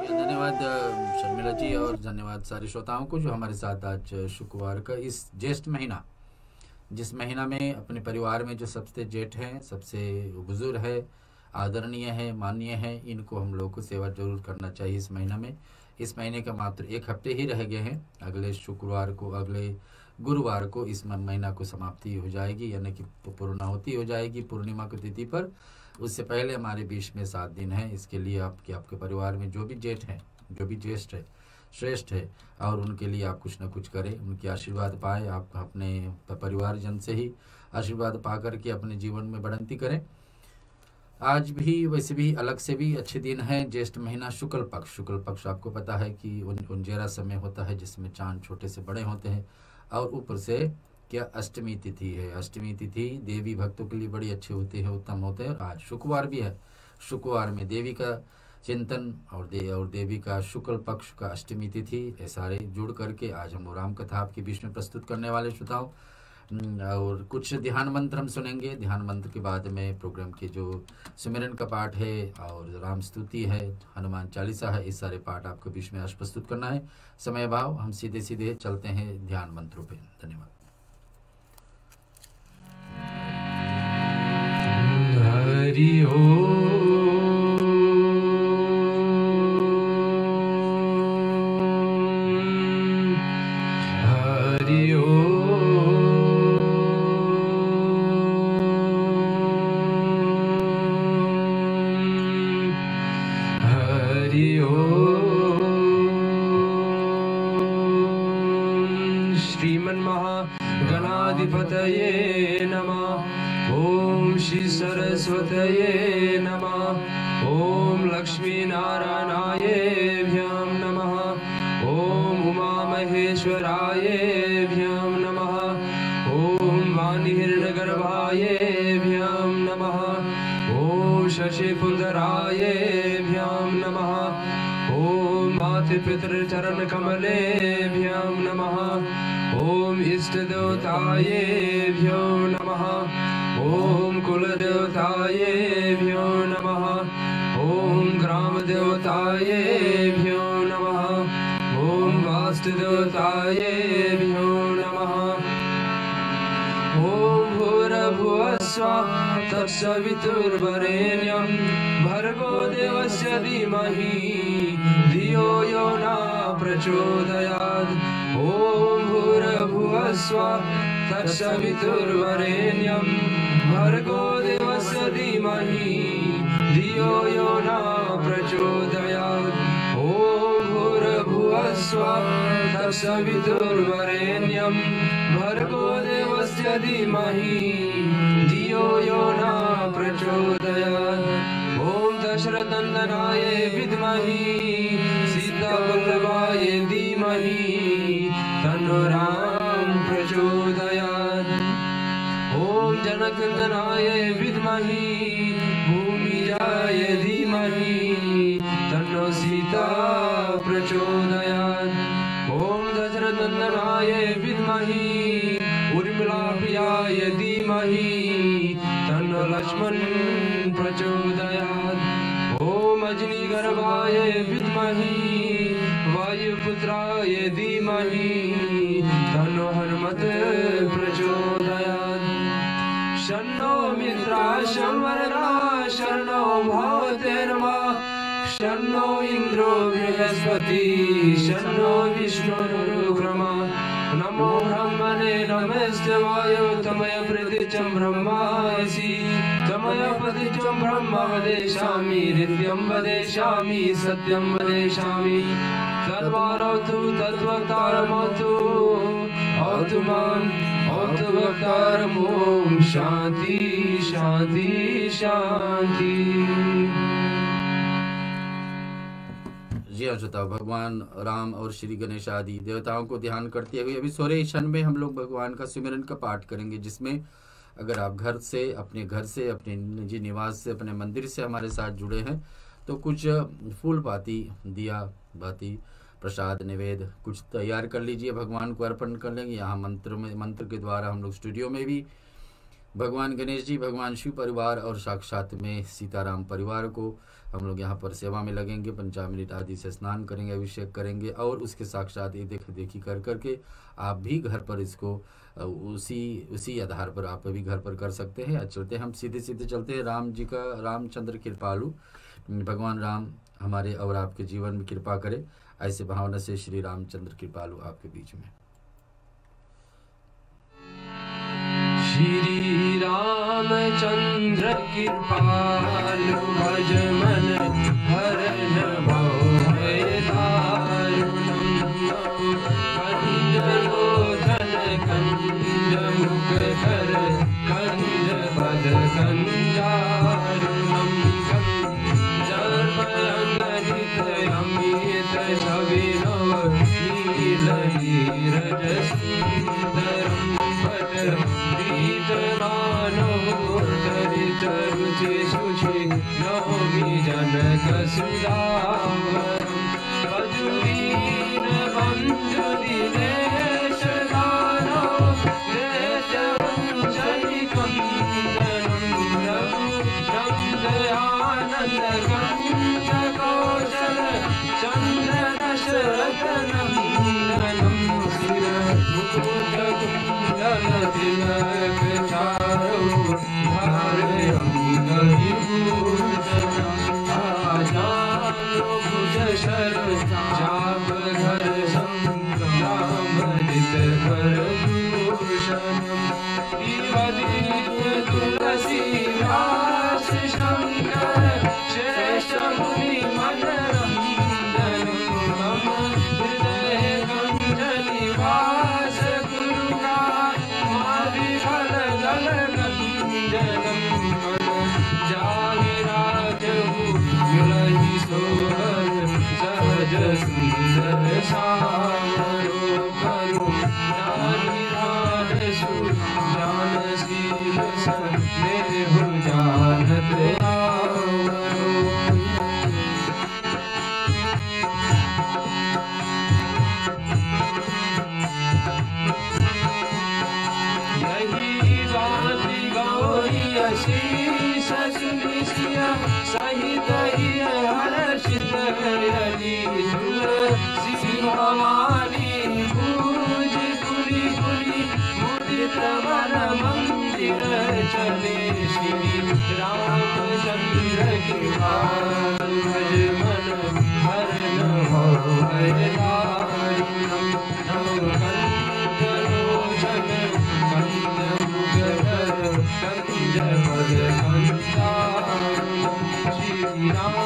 धन्यवाद शर्मिला जी, और धन्यवाद सारे श्रोताओं को जो हमारे साथ आज शुक्रवार का इस ज्येष्ठ महीना, जिस महीना में अपने परिवार में जो सबसे जेठ हैं, सबसे बुजुर्ग है, आदरणीय है, माननीय है, इनको हम लोग को सेवा जरूर करना चाहिए इस महीना में। इस महीने का मात्र 1 हफ्ते ही रह गए हैं। अगले शुक्रवार को, अगले गुरुवार को इस महीना को समाप्ति हो जाएगी, यानी कि पूर्णाहुति हो जाएगी पूर्णिमा की तिथि पर। उससे पहले हमारे बीच में 7 दिन है। इसके लिए आपके परिवार में जो भी जेठ है, जो भी ज्येष्ठ है, श्रेष्ठ है, और उनके लिए आप कुछ न कुछ करें, उनके आशीर्वाद पाए। आप अपने परिवारजन से ही आशीर्वाद पा करके अपने जीवन में बढ़ंती करें। आज भी वैसे भी अलग से भी अच्छे दिन हैं। ज्येष्ठ महीना शुक्ल पक्ष आपको पता है कि उंजेरा समय होता है, जिसमें चांद छोटे से बड़े होते हैं, और ऊपर से क्या अष्टमी तिथि है। अष्टमी तिथि देवी भक्तों के लिए बड़ी अच्छी होती है, उत्तम होते हैं। आज शुक्रवार भी है। शुक्रवार में देवी का चिंतन और देवी का शुक्ल पक्ष का अष्टमी तिथि, ये सारे जुड़ करके आज हम राम कथा आपके बीच में प्रस्तुत करने वाले श्रोताओं। और कुछ ध्यान मंत्र हम सुनेंगे। ध्यान मंत्र के बाद में प्रोग्राम के जो सुमिरन का पाठ है, और राम स्तुति है, हनुमान चालीसा है, इस सारे पाठ आपके बीच में आज प्रस्तुत करना है। समय भाव हम सीधे चलते हैं ध्यान मंत्रों पे। धन्यवाद। हरि ओम। श्रीमन्महागणाधिपतये नमः। ओम श्री सरस्वतये नमः। ओम लक्ष्मीनारायणायेभ्यं नमः। ओम उमामहेश्वरायेभ्यं नमः। ओम वाणीहिरण्यगर्भायेभ्यं नमः। ओम शशिपुंजरायेभ्यं नमः। ओम मातृपितृचरणकमलेभ्यं नमः। ओम इष्टदेवतायेभ्यो नमः। ओम कुलदेवतायेभ्यो नमः। ओम ग्रामदेवतायेभ्यो नमः। ओम वास्तुदेवतायेभ्यो नमः। ओम भूर्भुवस्सुवः तत्सवितुर्वरेण्यं भर्गो देवस्य धीमहि धियो यो न प्रचोदयात्। ओम भूर्भुवस्सुवः तत्सवितुर्वरेण्यं भर्गो देवस्य धीमहि धियो यो न प्रचोदयात्। ओम भूर्भुवस्सुवः तत्सवितुर्वरेण्यं भर्गो देवस्य धीमहि धियो यो न प्रचोदयात्। ओम दशरथनंदनाय विद्महि सीतावल्लभाय धीमहि तन्नो राम प्रचोदयात्। ओम जनकनंदनाय विद्महि भूमिजाय धीमहि तन्नो सीता प्रचोदयात्। ओम दशरथनंदनाय विद्महि उर्मिलाप्रियाय धीमहि तन्नो लक्ष्मण प्रचोदयात्। ओम अजनीगर्भाय विद्महि वायुपुत्राय धीमहि तन्नो हनुमत प्रचोदयात्। शन्नो मित्राशं वरदाः शन्नो भवतेर्मा शन्नो इन्द्रो बृहस्पतिः शन्नो विष्णुरुक्रमः। नमो ब्रह्मणे नमस्ते वायो तमय प्रतीचं ब्रह्मासि तमय प्रतीचं ब्रह्म वदेशामि नित्यं वदेशामि सत्यं वदेशामि। तद्वारौतु तद्वक्तारमौतु औतु माम् औतु वक्तारम्। ओम शांति शांति शांति। जी हाँ श्रोताओ, भगवान राम और श्री गणेश आदि देवताओं को ध्यान करते हुए अभी सोरे क्षण में हम लोग भगवान का सुमिरन का पाठ करेंगे, जिसमें अगर आप घर से, अपने निजी निवास से, अपने मंदिर से हमारे साथ जुड़े हैं तो कुछ फूल बाती, दिया बाती, प्रसाद निवेद कुछ तैयार कर लीजिए, भगवान को अर्पण कर लेंगे। यहाँ मंत्र के द्वारा हम लोग स्टूडियो में भी भगवान गणेश जी, भगवान शिव परिवार और साक्षात में सीताराम परिवार को हम लोग यहाँ पर सेवा में लगेंगे। पंचामृत आदि से स्नान करेंगे, अभिषेक करेंगे और उसके साक्षात ये देखी कर करके आप भी घर पर इसको उसी आधार पर आप भी घर पर कर सकते हैं। आज चलते हैं, हम सीधे चलते हैं राम जी का। रामचंद्र कृपालु, भगवान राम हमारे और आपके जीवन में कृपा करे, ऐसे भावना से श्री रामचंद्र कृपालु आपके बीच में। श्री रामचंद्र कृपालु भज मन हरण भय दारुणं कंज लोचन कंज मुख कर कंज पद कंजारुणं कंजर्पयंगनित अमित छविनव नील नीरज सुंदरं पट रुचि सुचि नौमि जनक सुदावरं वजुरीन बंधु दिनेश दानो देशवंशनि कंदनं रघु नंदयानंद कंद कौशल चंद्र दशरथ नंदनं शिर मुकुट कुंडल तिलक चारु धारे भुज शर चाप घर संग्रामृत कर दूषणं तुलसी दास शंकर श्रेष्ठ मुनि मनरंजन मम हृदय कंज निवास गुरुगा माधि फल दल गंजनम सहज सुंदर सावरो करुण निधान सुजानशील स्नेह जानत आवरो। यही बाती गौरी अशीष सुनिसिया सहित हर्षित हरि तुलसी भवानी पूज पुरी पुरी मुदित वन मंदिर चले श्री रामचंद्र कृपाल भज मन हरण भय दारुणं कंज लोचन कंज मुख कर कंज पद कंजारुणं श्री राम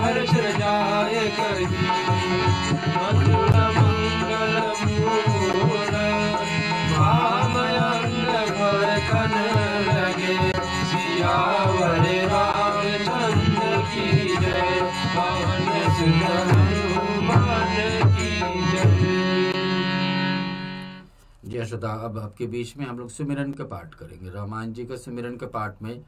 हर्ष जाय कही मधुर मंगल मूल भामयंग भर कन लगे सियावर रामचंद्र की जय पवन सुत हनुमान की जय। जय श्रोता, अब आपके बीच में हम लोग सुमिरन का पाठ करेंगे। रामायण जी का सुमिरन का पाठ में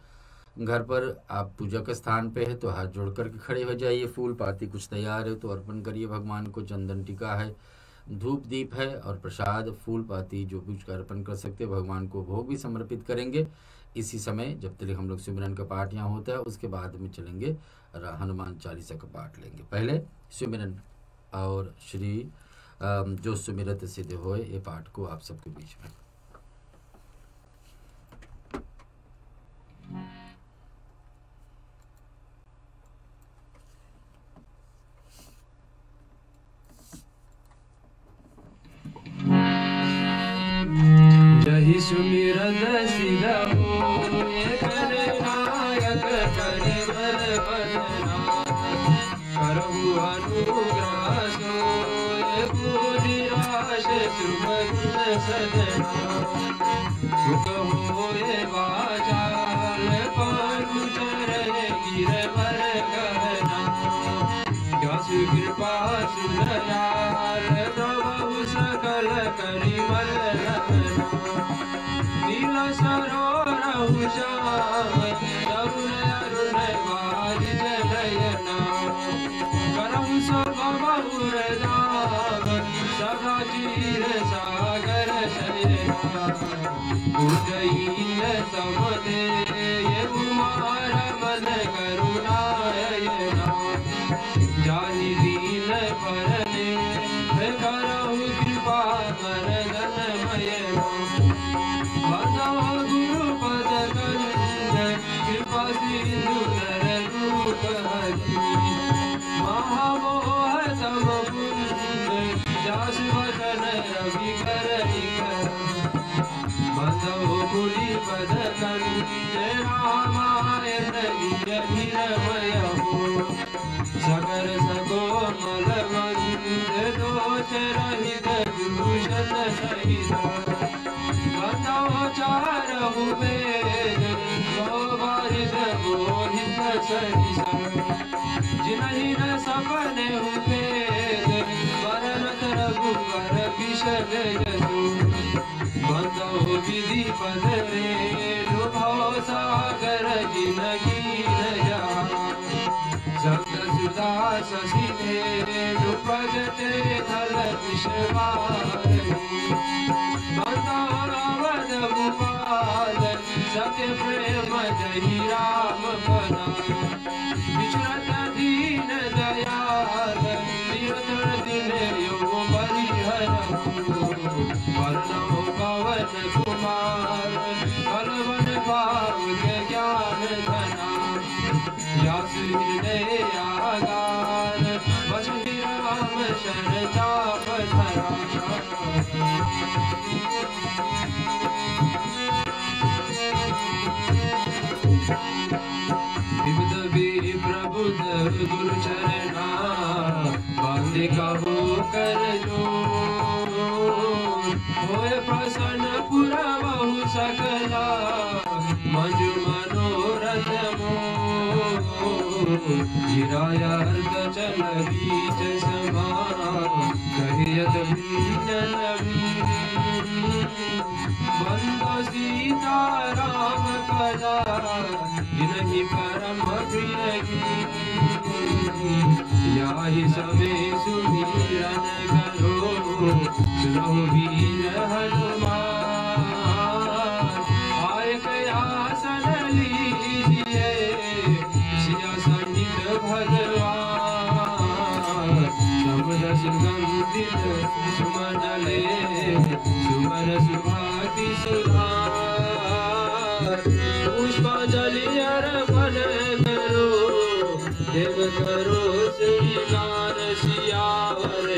घर पर आप पूजा के स्थान पे है तो हाथ जोड़ करके खड़े हो जाइए। फूल पाती कुछ तैयार है तो अर्पण करिए भगवान को। चंदन टीका है, धूप दीप है और प्रसाद फूल पाती जो कुछ का अर्पण कर सकते हैं। भगवान को भोग भी समर्पित करेंगे इसी समय जब तक हम लोग सिमरन का पाठ यहाँ होता है। उसके बाद में चलेंगे हनुमान चालीसा का पाठ लेंगे। पहले सिमरन और श्री जो सुमिरत सिद्ध होए ये पाठ को आप सबके बीच में। जहि सुमिरत सिद्ध होए कर नायक परिवर बलनाथ करहु अनुग्रह सोए बुद्धि आश सुमन सजना सुख होए वाचाल पानु चरण गिरवर गहना यशु कृपा सुन दयाल प्रभु सकल करिमल नील सरोरहु श्याम तरुण अरुण वारि जलयना करहु सब बहुर दाम सदा चीर सागर शयना उदयीन समदे ये कुमार मन करुणायना जानि दीन परने करहु कृपा मरदन मयना बंदव गुरु पद कंद कृपा सिंधु नर रूप हरि महामोह तम कुंद जास वचन रवि कर बंदव कुली पद कंद रामायण निरमय हो सगर सकोमल वंद दोष रहित दूषण सहित बंदव चारहु वेद गोवारिद मोहित सरिस जिनहि न सपने वेद वरनत रघुवर विशद यदु बंदव विधि पद रेणु भव सागर जिनगी नया सप्त सुधा शशि धेनु प्रगटे थल विश्वारु बंदव अवध भूपाल सत्य प्रेम जहि राम पदा विचरत दीन दयाल निरंतर दिन यो परिहरहु वर्णौ पवन कुमार बलवन भाव ज्ञान धना व्यास हृदय आगार वसुधि राम शर चाप धरा विबुध प्रबुद्ध गुरु चरणा बांधे कहो कर जो होय प्रसन्न पुरा बहु सकला मंजु मनोरथ गिरायार्थ चल बीच समा कहियत भिन्न बंद सीता राम कला जिनहि परम प्रिय याहि समे सुमिरन करो सुनो वीर हनुमान आय कयासन लीजिए सिया सन्निध भगवान शब्द सुगंधित सुमन ले सुमन सुभाति सुधार पुष्पांजलि अर्पण करो देव करो श्रीकार सियावर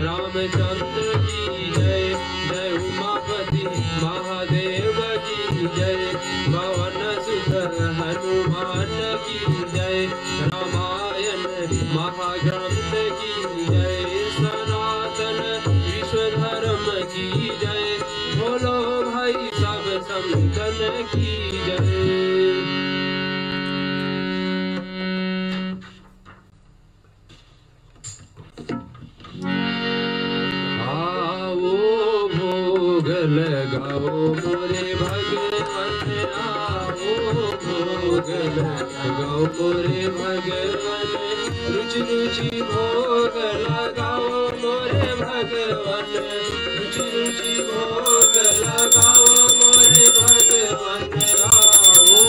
रामचंद्र की जय जय उमापति महादेव की जय पवन सुत हनुमान की जय रामायण महाग्रंथ की जय सनातन विश्व धर्म की जय बोलो भाई सब संतन की जय। लगाओ मोरे भगवन आओ भोग लगाओ मोरे भगवन रुचि रुचि भोग लगाओ मोरे भगवन रुचि रुचि भोग लगाओ मोरे भगवन आओ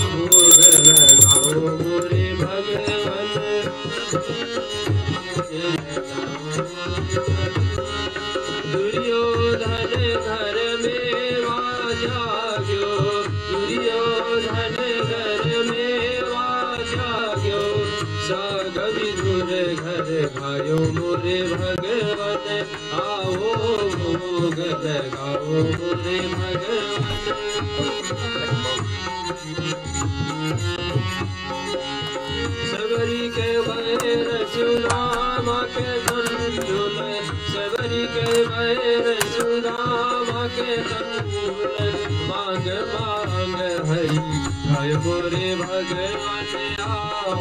भोग लगाओ मोरे भगवन दुर्योधन घर में जाग्यो दुर्योधन घर में जाग्यो साग विदुर घर गायो मोरे भगवन आओ भोग लगाओ मोरे भगवन सबरी के बैर सुदामा के तंजुल सबरी के बैर सुदामा के तंजुल मांग मांग हरि गाय मोरे भगवन आओ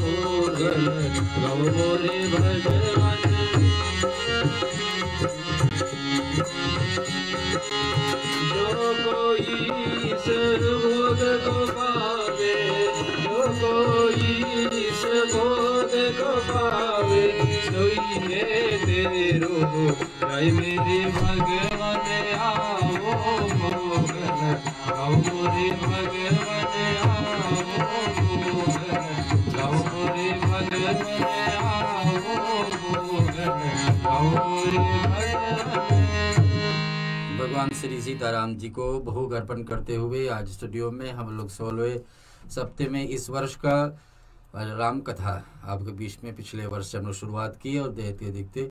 भोग लगाओ मोरे भगवन होइए तेरो जय मेरे भगवान आओ मोगन गाओ मोरे भगवान आओ मोगन गाओ मोरे भगवान आओ मोगन गाओ मोरे भगवान। भगवान श्री सीताराम जी को भोग अर्पण करते हुए आज स्टूडियो में हम लोग 16वें सप्ताह में इस वर्ष का राम कथा आपके बीच में पिछले वर्ष से हम लोग शुरुआत की और देखते देखते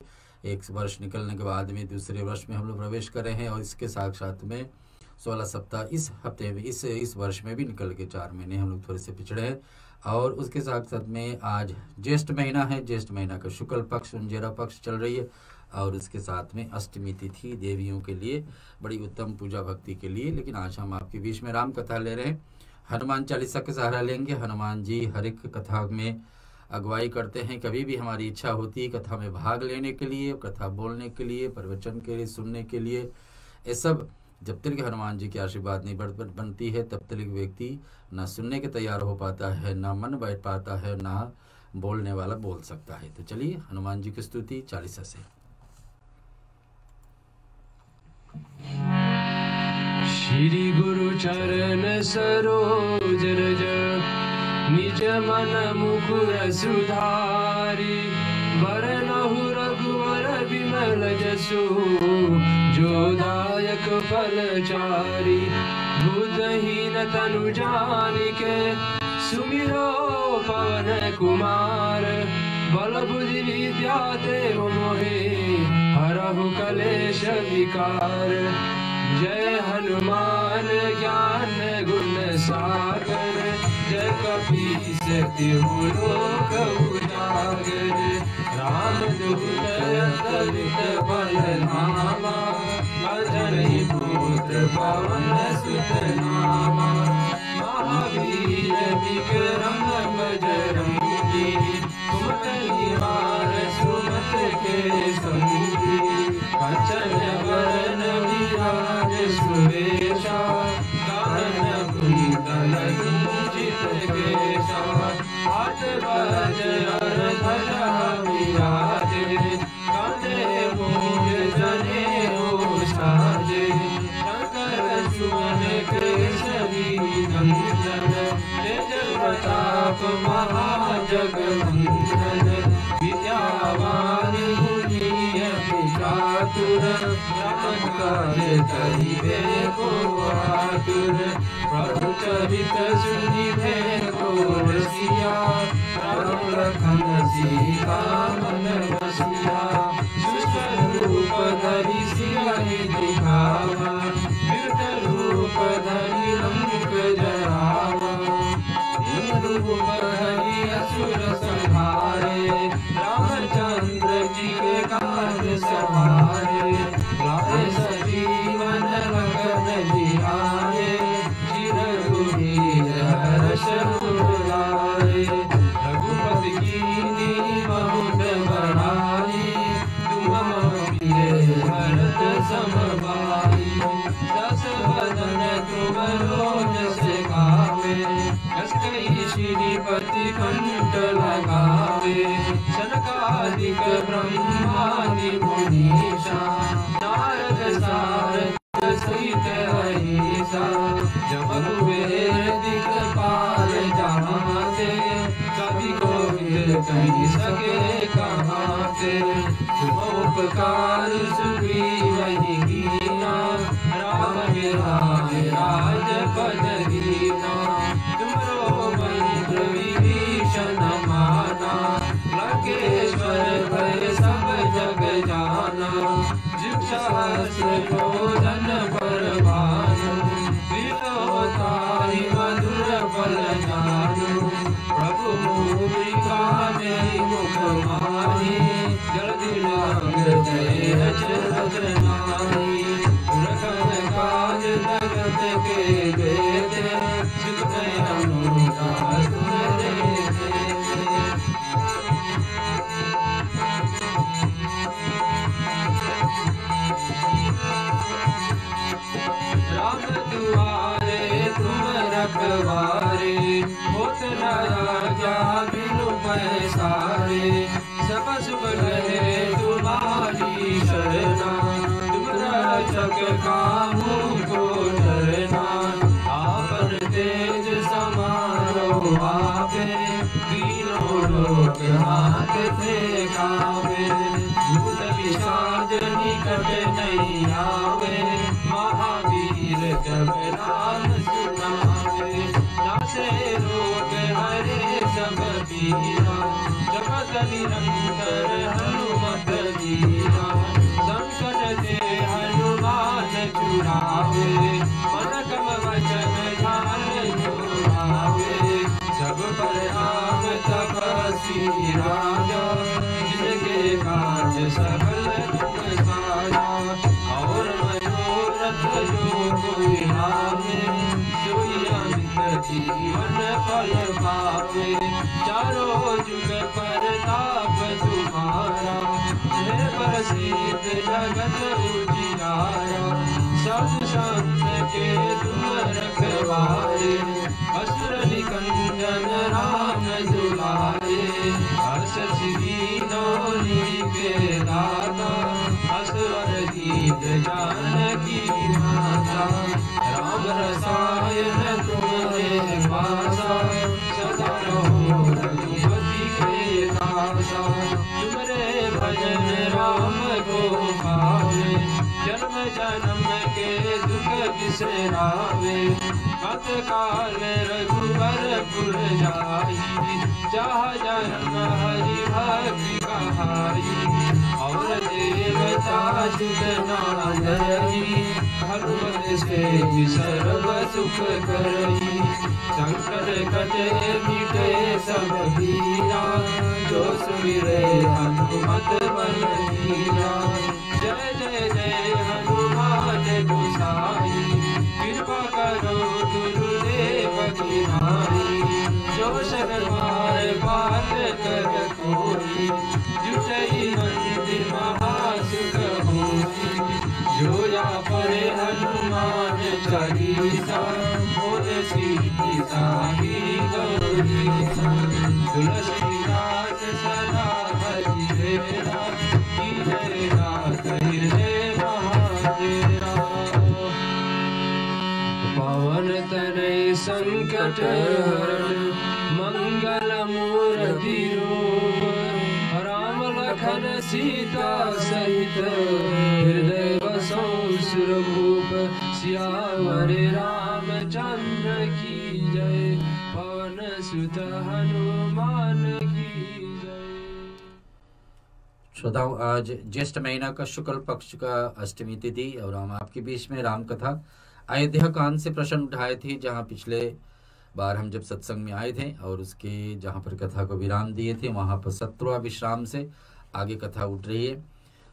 एक वर्ष निकलने के बाद में दूसरे वर्ष में हम लोग प्रवेश कर रहे हैं और इसके साथ साथ में 16 सप्ताह इस हफ्ते में इस वर्ष में भी निकल के 4 महीने हम लोग थोड़े से पिछड़े हैं। और उसके साथ साथ में आज ज्येष्ठ महीना है, ज्येष्ठ महीना का शुक्ल पक्ष उंजेरा पक्ष चल रही है और उसके साथ में अष्टमी तिथि देवियों के लिए बड़ी उत्तम पूजा भक्ति के लिए। लेकिन आज हम आपके बीच में राम कथा ले रहे हैं, हनुमान चालीसा का सहारा लेंगे। हनुमान जी हर एक कथा में अगुवाई करते हैं। कभी भी हमारी इच्छा होती है कथा में भाग लेने के लिए, कथा बोलने के लिए, प्रवचन के लिए, सुनने के लिए, ये सब जब तक हनुमान जी की आशीर्वाद नहीं बनती है तब तक व्यक्ति ना सुनने के तैयार हो पाता है, ना मन बैठ पाता है, ना बोलने वाला बोल सकता है। तो चलिए हनुमान जी की स्तुति चालीसा से। श्री गुरु चरण सरोज रज निज मन मुकुर सुधारी बरनहु रघुवर विमल जसु जो दायक फलचारी बुद्धहीन तनु जानिके सुमिरो पवन कुमार बल बुद्धि विद्या देव मोहे हरहु कलेश विकार। जय हनुमान ज्ञान गुण सागर जय कपीस तिहु लोक उजागर रामदूत अतुलित बल धामा अजनी पुत्र पवन सुत नामा महावीर विक्रम बजरंगी कुमत निवार सुमत के संगी कंचन वरण विराज सुरेशा कानन कुंडल कुंजित केशा हाथ वज्र ध्वजा विराजे कांधे मूंज जनेऊ साजे शंकर सुवन केसरी नंदन तेज प्रताप महाजगवंदन विद्यावान चातुर चमत्कार करिबे को आतुर प्रभु चरित सुनिबे को रसिया राम लखन सीता मन बसिया दुष्ट रूप धरि सियाहि दिखावा विकट रूप धरि लंक जरावा रूप धरि असुर संहारे रामचंद्र जी के काज सवारे लाए सजीवन लखन जियाए चिरंजीव हर्ष उर रघुपति कीन्ही बहुत बड़ाई तुम प्रिय भरत सम भाई दस वदन तुम रोजस गावे कस कहि श्रीपति कंठ लगावे सनकादिक ब्रह्मादि मुनीषा नारद सारद सहित अहिसा जब कुबेर दिक्पाल जहाते कवि कोविद कहि सके कहाते तुम उपकार सुग्रीवहि कीना राम मिलाए राजपद दीना तुमरो मंत्र विभीषण माना लंकेश्वर भय सब जग जाना जिक्षास्त्र भोजन पर भानु विलोताहि मधुर फल जानु प्रभु मुद्रिका मेहि मुख माहि जल्दी लांग जय अचरज नाहि रखन काज जगत के देते सिद्ध अनुराग तुम राम दुआरे तुम रखवारे होत न आज्ञा बिनु पैसारे सब सुख रहे तक कामों को डरना, आपन तेज समारो आपे, तीनों लोक हांकते कांपे। भूत पिशाच निकट नहीं आवे, महावीर जब नाम सुनावे। नासे रोग हरे सब पीरा, जगत निरंतर हनुमत वीरा। संकट से हनुमान छुड़ावे, मन क्रम वचन ध्यान जोड़ावे। सब पर राम तपस्वी राजा, जिनके काज सकल तुम साजा। और मनोरथ जो कोई लावे, सोई अमित जीवन फल पावे। चारों जुग परताप तुम्हारा, जय प्रसिद्ध जगत उजियारा। साधु संत के तुम रखवारे, असुर निकंदन राम दुलारे। हर्ष सिद्धि के दाता, असवर दीद जानकी माता। राम रसायन तुम्हारे पासा, सदा रहो रघुपति के दासा। तुमरे भजन राम को पावे, जन्म जन्म के दुख बिसरावे। कत काल रघुबर पुर जाई, जहाँ जन्म हरि भक्ति कहाई। और देवता सुत नादरी, हनुमत से सर्व सुख करई। संकट कटे मिटे सब पीरा, जो सुमिरे हनुमत बलबीरा। जय जय जय हनुमान गोसाई, कृपा करो गुरुदेव की नाई। जो शरमार बात कर कोई, जुटई मंदिर महासुख होई। जो या पढ़े हनुमान चालीसा, मोर सीधी साही गौरीसा। तुलसीदास सदा हरि तेरा, कीजय नाथ हृदय महातेरा। पवन तनय संकट हरण, मंगल मूर्ति रूप। राम लखन सीता सहित, हृदय बसौ सुरभूप। सियावर रामचंद्र की जय, पवन सुत हनुमान की जय। श्रोताओं, आज ज्येष्ठ महीना का शुक्ल पक्ष का अष्टमी तिथि और हम आपके बीच में राम कथा अयोध्या कांड से प्रश्न उठाए थे, जहाँ पिछले बार हम जब सत्संग में आए थे और उसके जहाँ पर कथा को विराम दिए थे, वहाँ पर 17वां विश्राम से आगे कथा उठ रही है।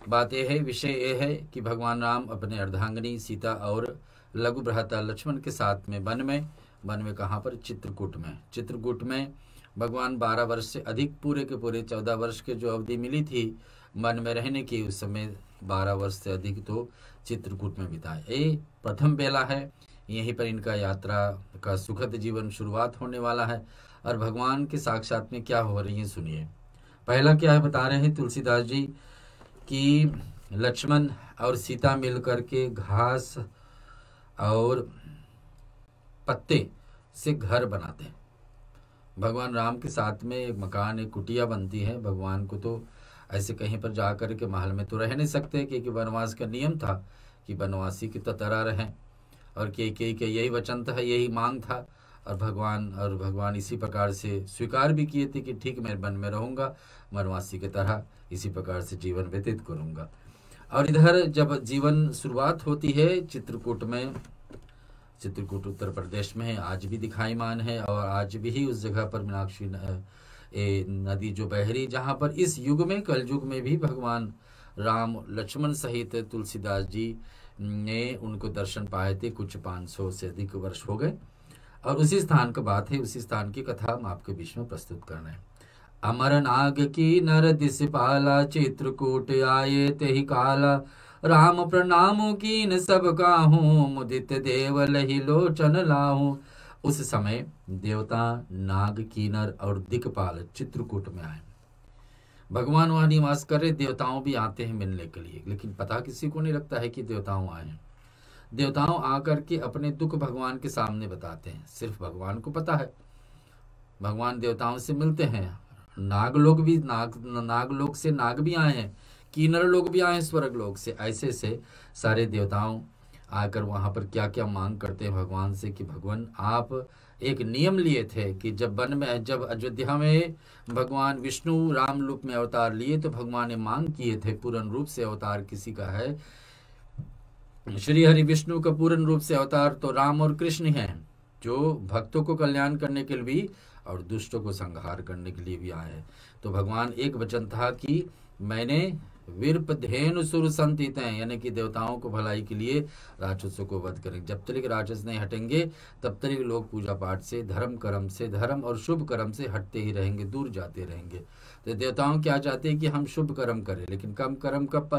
बात यह है, विषय यह है कि भगवान राम अपने अर्धांगिनी सीता और लघु भ्राता लक्ष्मण के साथ में वन में कहाँ पर? चित्रकूट में भगवान 12 वर्ष से अधिक, पूरे के पूरे 14 वर्ष के जो अवधि मिली थी वन में रहने की, उस समय 12 वर्ष से अधिक तो चित्रकूट में बिताए। ये प्रथम बेला है, यहीं पर इनका यात्रा का सुखद जीवन शुरुआत होने वाला है। और भगवान के साक्षात में क्या हो रही है सुनिए। पहला क्या है बता रहे हैं तुलसीदास जी कि लक्ष्मण और सीता मिलकर के घास और पत्ते से घर बनाते हैं। भगवान राम के साथ में एक मकान, एक कुटिया बनती है। भगवान को तो ऐसे कहीं पर जा कर के महल में तो रह नहीं सकते, क्योंकि वनवास का नियम था कि वनवासी की तो तरह रहें। और के यही वचन था, यही मांग था। और भगवान इसी प्रकार से स्वीकार भी किए थे कि ठीक मैं वन में रहूँगा, वनवासी की तरह इसी प्रकार से जीवन व्यतीत करूँगा। और इधर जब जीवन शुरुआत होती है चित्रकूट उत्तर प्रदेश में है, आज भी दिखाईमान है। और आज भी उस जगह पर मीनाक्षी नदी जो बह रही, जहाँ पर इस युग में, कल युग में भी भगवान राम लक्ष्मण सहित तुलसीदास जी ने उनको दर्शन पाए थे। कुछ 500 से अधिक वर्ष हो गए। और उसी स्थान का बात है, उसी स्थान की कथा हम आपके बीच में प्रस्तुत करना है। अमर नाग की नर दिस पाला, चित्रकूट आए तेहि काला। राम प्रणाम कीन सब काहूँ, मुदित देव लहि लोचन लाहूँ। उस समय देवता नाग, कीनर और दिक्पाल चित्रकूट में आए। भगवान वहाँ निवास कर रहे, देवताओं भी आते हैं मिलने के लिए, लेकिन पता किसी को नहीं लगता है कि देवताओं आए हैं। देवताओं आकर के अपने दुख भगवान के सामने बताते हैं, सिर्फ भगवान को पता है। भगवान देवताओं से मिलते हैं, नागलोक से नाग भी आए हैं, किन्नर लोग भी आए हैं स्वर्ग लोक से, ऐसे से सारे देवताओं आकर वहाँ पर क्या क्या मांग करते हैं भगवान से कि भगवान आप एक नियम लिए थे कि जब अयोध्या में भगवान विष्णु राम रूप में अवतार लिए तो भगवान ने मांग किए थे पूर्ण रूप से अवतार किसी का है, श्री हरि विष्णु का पूर्ण रूप से अवतार तो राम और कृष्ण हैं, जो भक्तों को कल्याण करने के लिए भी और दुष्टों को संहार करने के लिए भी आए हैं। तो भगवान एक वचन था कि मैंने विरप धेनु सुर संतित हैं, यानी कि देवताओं को भलाई के लिए राक्षसों को वध करेंगे। जब तक राक्षस नहीं हटेंगे तब तक लोग पूजा पाठ से धर्म और शुभ कर्म से हटते ही रहेंगे, दूर जाते रहेंगे। तो देवताओं क्या चाहते हैं कि हम शुभ कर्म करें, लेकिन कम कर्म कब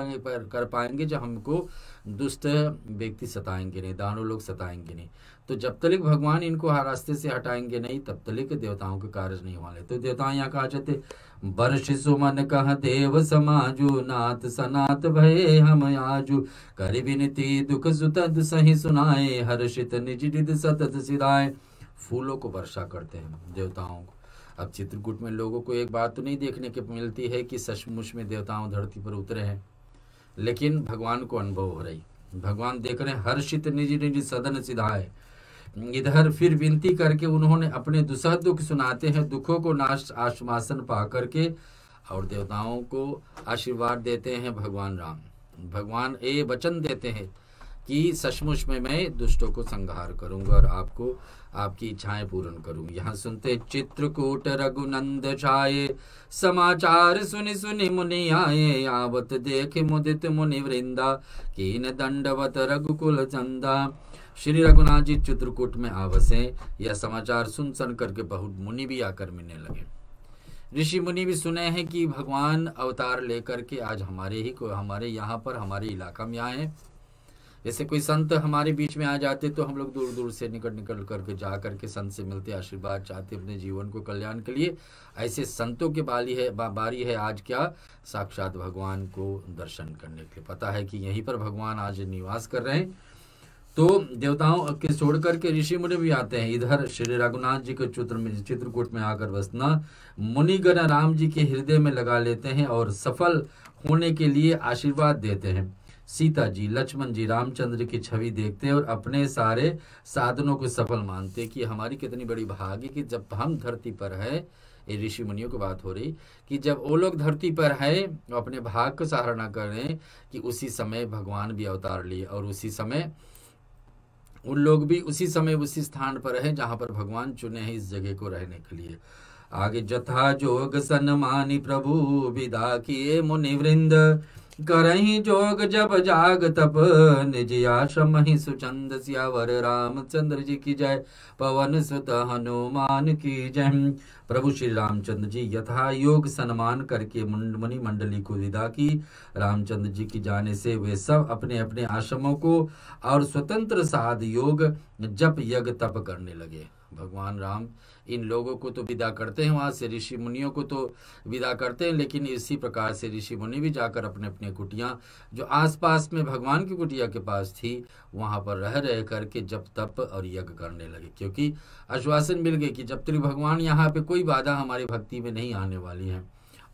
कर पाएंगे जब हमको दुष्ट व्यक्ति सताएंगे नहीं, दानव लोग सताएंगे नहीं। तो जब तक भगवान इनको रास्ते से हटाएंगे नहीं तब तक देवताओं के कार्य नहीं होने। तो देवता यहाँ कहा जाते वर्ष सुमन कह देव समाजु, नाथ सनात भये हम आजू, कर विनती दुख सुतद सही सुनाए, हर्षित निज रिद सतत सिराए। फूलों को वर्षा करते हैं देवताओं को। अब चित्रकूट में लोगों को एक बात तो नहीं देखने को मिलती है कि सचमुच में देवताओं धरती पर उतरे हैं, लेकिन भगवान को अनुभव हो रही, भगवान देख रहे हैं हर्षित निज निज सदन सिधाए। इधर फिर विनती करके उन्होंने अपने दुसह दुख सुनाते हैं, दुखों को नाश आश्वासन पा करके और देवताओं को आशीर्वाद देते हैं भगवान राम। भगवान ये वचन देते हैं कि सचमुच में मैं दुष्टों को संहार करूंगा और आपको आपकी इच्छाएं पूर्ण करूंगी। यहाँ सुनते चित्रकूट रघुनंद छाये, समाचार सुनि सुनि मुनि आए, आवत देख मुदित मुनि वृंदा, कीन दंडवत रघुकुल चंदा। श्री रघुनाथ जी चित्रकूट में आवसे, यह समाचार सुन करके बहुत मुनि भी आकर मिलने लगे। ऋषि मुनि भी सुने हैं कि भगवान अवतार लेकर के आज हमारे यहाँ पर हमारे इलाका में आए। जैसे कोई संत हमारे बीच में आ जाते तो हम लोग दूर दूर से निकल करके जा करके संत से मिलते, आशीर्वाद चाहते अपने जीवन को कल्याण के लिए। ऐसे संतों की बारी है आज क्या साक्षात भगवान को दर्शन करने के लिए। पता है कि यहीं पर भगवान आज निवास कर रहे हैं। तो देवताओं के छोड़ करके ऋषि मुनि भी आते हैं इधर श्री रघुनाथ जी के चित्रकूट में आकर बसना। मुनिगण राम जी के हृदय में लगा लेते हैं और सफल होने के लिए आशीर्वाद देते हैं। सीता जी, लक्ष्मण जी, रामचंद्र की छवि देखते हैं और अपने सारे साधनों को सफल मानते हैं कि हमारी कितनी बड़ी भाग्य कि जब हम धरती पर है, ये ऋषि मुनियों की बात हो रही कि जब वो लोग धरती पर है अपने भाग को सराहना कर रहे हैं कि उसी समय भगवान भी अवतार लिए और उसी समय उन लोग भी उसी समय उसी स्थान पर है जहाँ पर भगवान चुने हैं इस जगह को रहने के लिए। आगे जथा जोग सन्मानी प्रभु विदा किए मुनि वृंद, करही जोग जब जाग तप, निज आश्रम ही सुचंद, सियावर रामचंद्र जी की जय, पवन सुत हनुमान की जय। प्रभु श्री रामचंद्र जी यथा योग सम्मान करके मुनि मंडली को विदा की। रामचंद्र जी की जाने से वे सब अपने अपने आश्रमों को और स्वतंत्र साध योग जप यज्ञ तप करने लगे। भगवान राम इन लोगों को तो विदा करते हैं, वहाँ से ऋषि मुनियों को तो विदा करते हैं, लेकिन इसी प्रकार से ऋषि मुनि भी जाकर अपने अपने कुटिया जो आसपास में भगवान की कुटिया के पास थी वहाँ पर रह करके जप तप और यज्ञ करने लगे, क्योंकि आश्वासन मिल गए कि जब तक भगवान यहाँ पे कोई बाधा हमारी भक्ति में नहीं आने वाली है,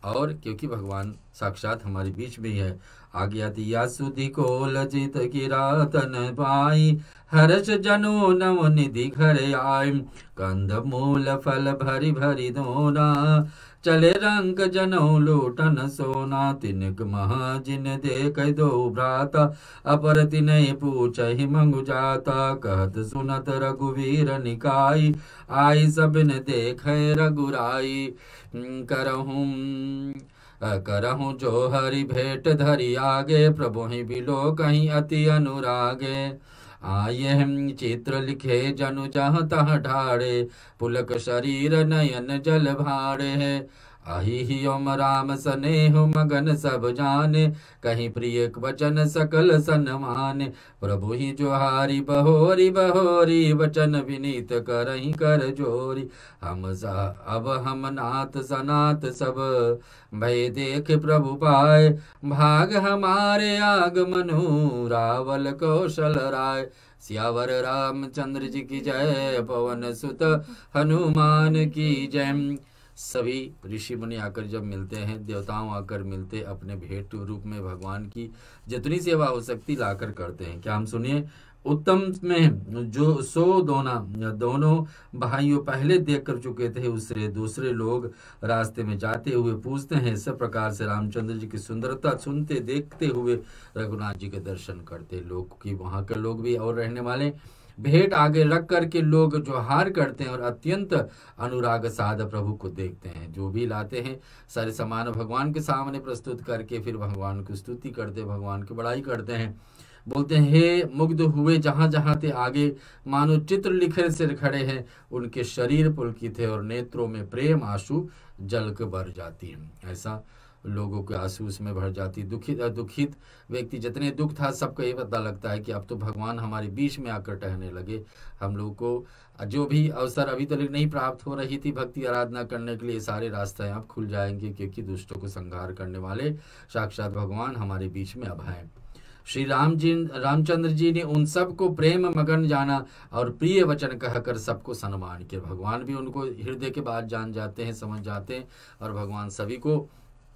और क्योंकि भगवान साक्षात हमारे बीच में ही है। आज्ञा दिया सुधि को लजित किरातन पाई, हर्ष जनो नव निधि घर आय, कंद मूल फल भरी भरी दोना, चले रंग जनौ लोटन सोना, तिनक महा जिन देख दो भ्राता, अपर तिनय पूछहि मंगु जाता, कहत सुनत रघुवीर निकाई, आई सबिन देख रघुराई, करहूँ जो हरि भेंट धरि आगे, प्रभु ही बिलो कहीं अति अनुरागे, आये चित्र लिखे जनु जहाँ तहाँ ढाड़े, पुलक शरीर नयन जल भाड़े, आही ही ओम राम स्नेह मगन सब जाने, कहीं प्रिय वचन सकल सन्मान। प्रभु ही जोहारी बहोरी बहोरी, वचन विनीत करहि कर जोरी। अब हम नाथ सनाथ सब, भय देख प्रभु पाए। भाग हमारे आगमनु, रावल कौशल राय। सियावर रामचंद्र जी की जय, पवन सुत हनुमान की जय। सभी ऋषि मुनि आकर जब मिलते हैं, देवताओं आकर मिलते, अपने भेंट रूप में भगवान की जितनी सेवा हो सकती लाकर करते हैं। क्या हम सुनिए, उत्तम में जो दोनों भाइयों पहले देख कर चुके थे, उससे दूसरे लोग रास्ते में जाते हुए पूछते हैं। इस प्रकार से रामचंद्र जी की सुंदरता सुनते देखते हुए रघुनाथ जी के दर्शन करते लोग की वहाँ के लोग भी और रहने वाले भेंट आगे रख करके लोग जोहार करते हैं और अत्यंत अनुराग साध प्रभु को देखते हैं। जो भी लाते हैं सारे सामान भगवान के सामने प्रस्तुत करके फिर भगवान की स्तुति करते, भगवान की बड़ाई करते हैं। बोलते हैं, हे मुग्ध हुए जहाँ जहाँ थे आगे, मानो चित्र लिखे से खड़े हैं। उनके शरीर पुलकित है और नेत्रों में प्रेम आंसू जलक भर जाती है। ऐसा लोगों के आंसू उसमें भर जाती। दुखित व्यक्ति जितने दुख था सबको ये पता लगता है कि अब तो भगवान हमारे बीच में आकर टहलने लगे। हम लोग को जो भी अवसर अभी तक नहीं प्राप्त हो रही थी भक्ति आराधना करने के लिए, सारे रास्ते अब खुल जाएंगे, क्योंकि दुष्टों को संहार करने वाले साक्षात भगवान हमारे बीच में अब हैं। श्री रामचंद्र जी ने उन सबको प्रेम मगन जाना और प्रिय वचन कहकर सबको सम्मान किया। भगवान भी उनको हृदय के बात जान जाते हैं, समझ जाते हैं और भगवान सभी को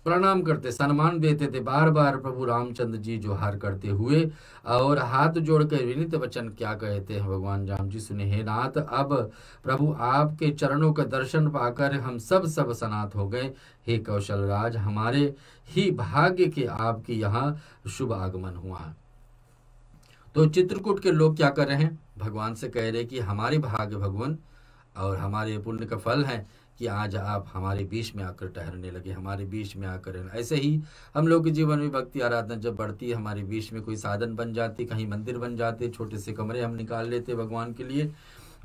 प्रणाम करते, सम्मान देते थे। बार बार प्रभु रामचंद्र जी जोहार करते हुए और हाथ जोड़कर विनीत वचन क्या कहते हैं भगवान राम जी, सुने, हे नाथ, अब प्रभु आपके चरणों का दर्शन पाकर हम सब सनाथ हो गए। हे कौशल राज, हमारे ही भाग्य के आपके यहाँ शुभ आगमन हुआ है। तो चित्रकूट के लोग क्या कर रहे हैं, भगवान से कह रहे कि हमारे भाग्य भगवान और हमारे पुण्य का फल है कि आज आप हमारे बीच में आकर ठहरने लगे, हमारे बीच में आकर। ऐसे ही हम लोग के जीवन में भक्ति आराधना जब बढ़ती है, हमारे बीच में कोई साधन बन जाती, कहीं मंदिर बन जाते, छोटे से कमरे हम निकाल लेते भगवान के लिए,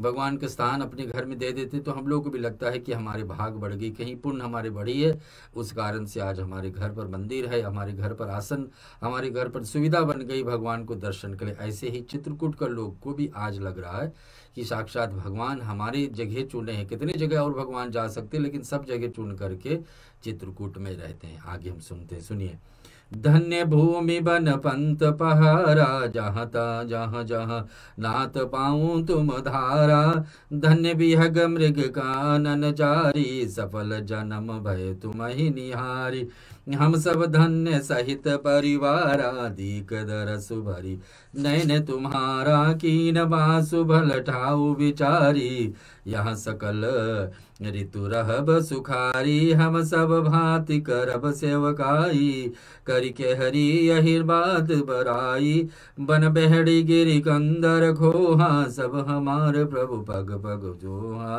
भगवान के स्थान अपने घर में दे देते, तो हम लोग को भी लगता है कि हमारे भाग बढ़ गई, कहीं पुण्य हमारे बढ़ी है। उस कारण से आज हमारे घर पर मंदिर है, हमारे घर पर आसन, हमारे घर पर सुविधा बन गई भगवान को दर्शन के लिए। ऐसे ही चित्रकूट का लोग को भी आज लग रहा है कि साक्षात भगवान हमारी जगह चुने हैं। कितने जगह और भगवान जा सकते, लेकिन सब जगह चुन करके चित्रकूट में रहते हैं। आगे हम सुनते हैं, सुनिए। धन्य भूमि बन पंत पहारा, जहाँ ता जहाँ जहाँ नाथ पाऊँ तुम धारा। धन्य विहग मृग कानन जारी, सफल जन्म भय तुम ही निहारी। हम सब धन्य सहित परिवारा, दीक दरसु भरी नैन तुम्हारा। कीन बासु भल ठाऊ विचारी, यह सकल ऋतु रहब सुखारी। हम सब भांति करब सेवकाई, करि के हरि यही बात बराई। बन बेहड़ी गिरि कंदर खोहा, सब हमार प्रभु पग पग जोहा।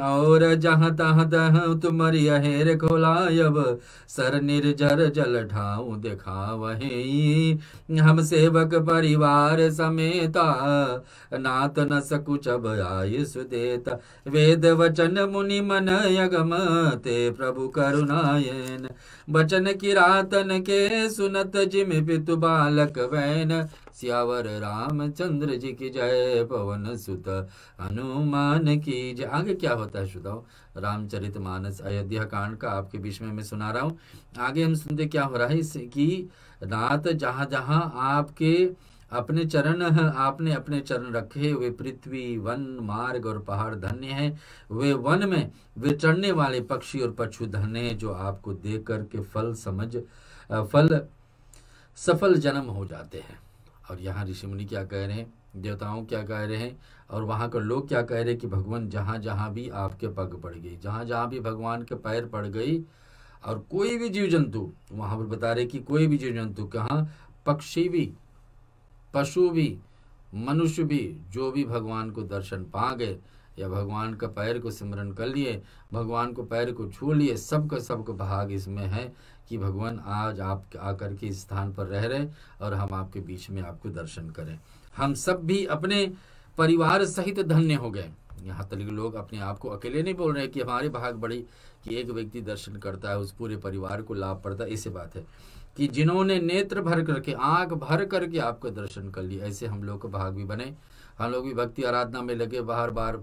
और जहाँ तहाँ तहाँ तुम्हारी अहेर खोलायब, सर निर्जर जल ठाऊ देखा वही। हम सेवक परिवार समेता, नाथ न सकुचब आयुष देता। वेद वचन मुनि मन यगम, ते प्रभु करुणायन। बचन किरातन के सुनत, जिम पितु बालक वैन। सियावर रामचंद्र जी की जय, पवन सुत हनुमान की जय। आगे क्या होता है श्रोताओ, रामचरितमानस अयोध्या कांड का आपके बीच में मैं सुना रहा हूँ। आगे हम सुनते क्या हो रहा है कि नाथ जहाँ जहाँ आपके अपने चरण आपने अपने चरण रखे, वे पृथ्वी वन मार्ग और पहाड़ धन्य हैं। वे वन में विचरने वाले पक्षी और पशु धन्य हैं, जो आपको देख करके फल सफल जन्म हो जाते हैं। और यहाँ ऋषि मुनि क्या कह रहे हैं, देवताओं क्या कह रहे हैं, और वहाँ के लोग क्या कह रहे हैं कि भगवान जहाँ जहाँ भी आपके पग पड़ गई, जहाँ जहाँ भी भगवान के पैर पड़ गई, और कोई भी जीव जंतु, वहाँ पर बता रहे कि कोई भी जीव जंतु, कहाँ पक्षी भी, पशु भी, मनुष्य भी, जो भी भगवान को दर्शन पा गए या भगवान का पैर को सिमरन कर लिए, भगवान को पैर को छू लिए, सबका भाग इसमें है कि भगवान आज आप आकर के इस स्थान पर रह रहे और हम आपके बीच में आपको दर्शन करें। हम सब भी अपने परिवार सहित धन्य हो गए। यहाँ तक लोग अपने आप को अकेले नहीं बोल रहे कि हमारी भाग बड़ी कि एक व्यक्ति दर्शन करता है, उस पूरे परिवार को लाभ पड़ता है। ऐसी बात है कि जिन्होंने नेत्र भर करके, आंख भर करके आपको दर्शन कर लिया, ऐसे हम लोग को भाग भी बने। हम लोग भी भक्ति आराधना में लगे, बार बार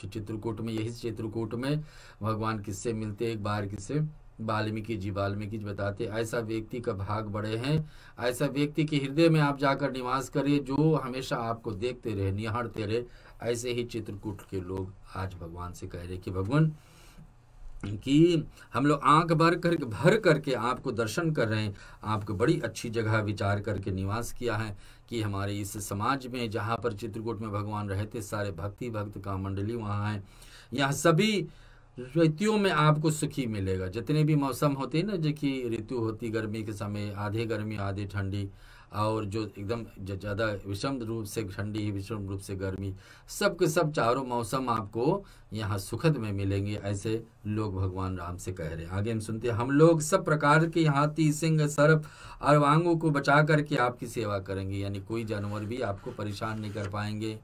चित्रकूट में, यही चित्रकूट में भगवान किससे मिलते, एक बार किससे, वाल्मीकि जी बताते, ऐसा व्यक्ति का भाग बड़े हैं, ऐसा व्यक्ति के हृदय में आप जाकर निवास करिए जो हमेशा आपको देखते रहे, निहारते रहे। ऐसे ही चित्रकूट के लोग आज भगवान से कह रहे कि भगवान कि हम लोग आंख भर करके आपको दर्शन कर रहे हैं, आपको बड़ी अच्छी जगह विचार करके निवास किया है कि हमारे इस समाज में जहाँ पर चित्रकूट में भगवान रहते, सारे भक्त का मंडली वहाँ है, यहाँ सभी ऋतुओं में आपको सुखी मिलेगा। जितने भी मौसम होते हैं ना, जो कि ऋतु होती गर्मी के समय, आधे गर्मी आधे ठंडी, और जो एकदम ज़्यादा विषम रूप से ठंडी, विषम रूप से गर्मी, सब के सब चारों मौसम आपको यहाँ सुखद में मिलेंगे। ऐसे लोग भगवान राम से कह रहे हैं। आगे हम सुनते हैं, हम लोग सब प्रकार के हाथी, सिंह, सर्प और वांगों को बचा करके आपकी सेवा करेंगे, यानी कोई जानवर भी आपको परेशान नहीं कर पाएंगे।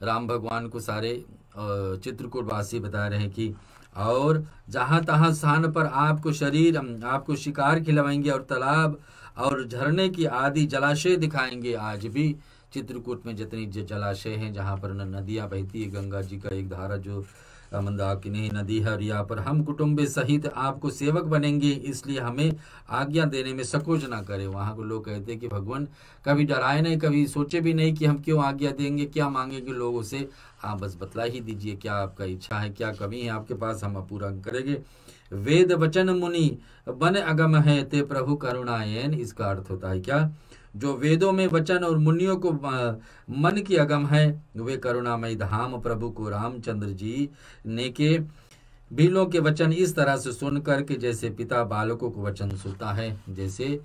राम भगवान को सारे चित्रकूट वासी बता रहे हैं कि और जहाँ तहाँ स्थान पर आपको शरीर, आपको शिकार खिलवाएंगे और तालाब और झरने की आदि जलाशय दिखाएंगे। आज भी चित्रकूट में जितनी जलाशय हैं, जहाँ पर नदियाँ बहती है, गंगा जी का एक धारा जो मंदाकिनी नदी है, यहाँ पर हम कुटुंबे सहित आपको सेवक बनेंगे, इसलिए हमें आज्ञा देने में संकोच ना करें। वहाँ को लोग कहते हैं कि भगवान कभी डराए नहीं, कभी सोचे भी नहीं कि हम क्यों आज्ञा देंगे, क्या मांगेंगे लोगों से, आप बस बतला ही दीजिए क्या आपका इच्छा है, क्या कमी है आपके पास, हम पूरा करेंगे। वेद वचन मुनि बन अगम है ते प्रभु करुणायन, इसका अर्थ होता है क्या, जो वेदों में वचन और मुनियों को मन की अगम है, वे करुणामय धाम प्रभु को रामचंद्र जी ने के भीलों के वचन इस तरह से सुन करके, जैसे पिता बालकों को वचन सुनता है, जैसे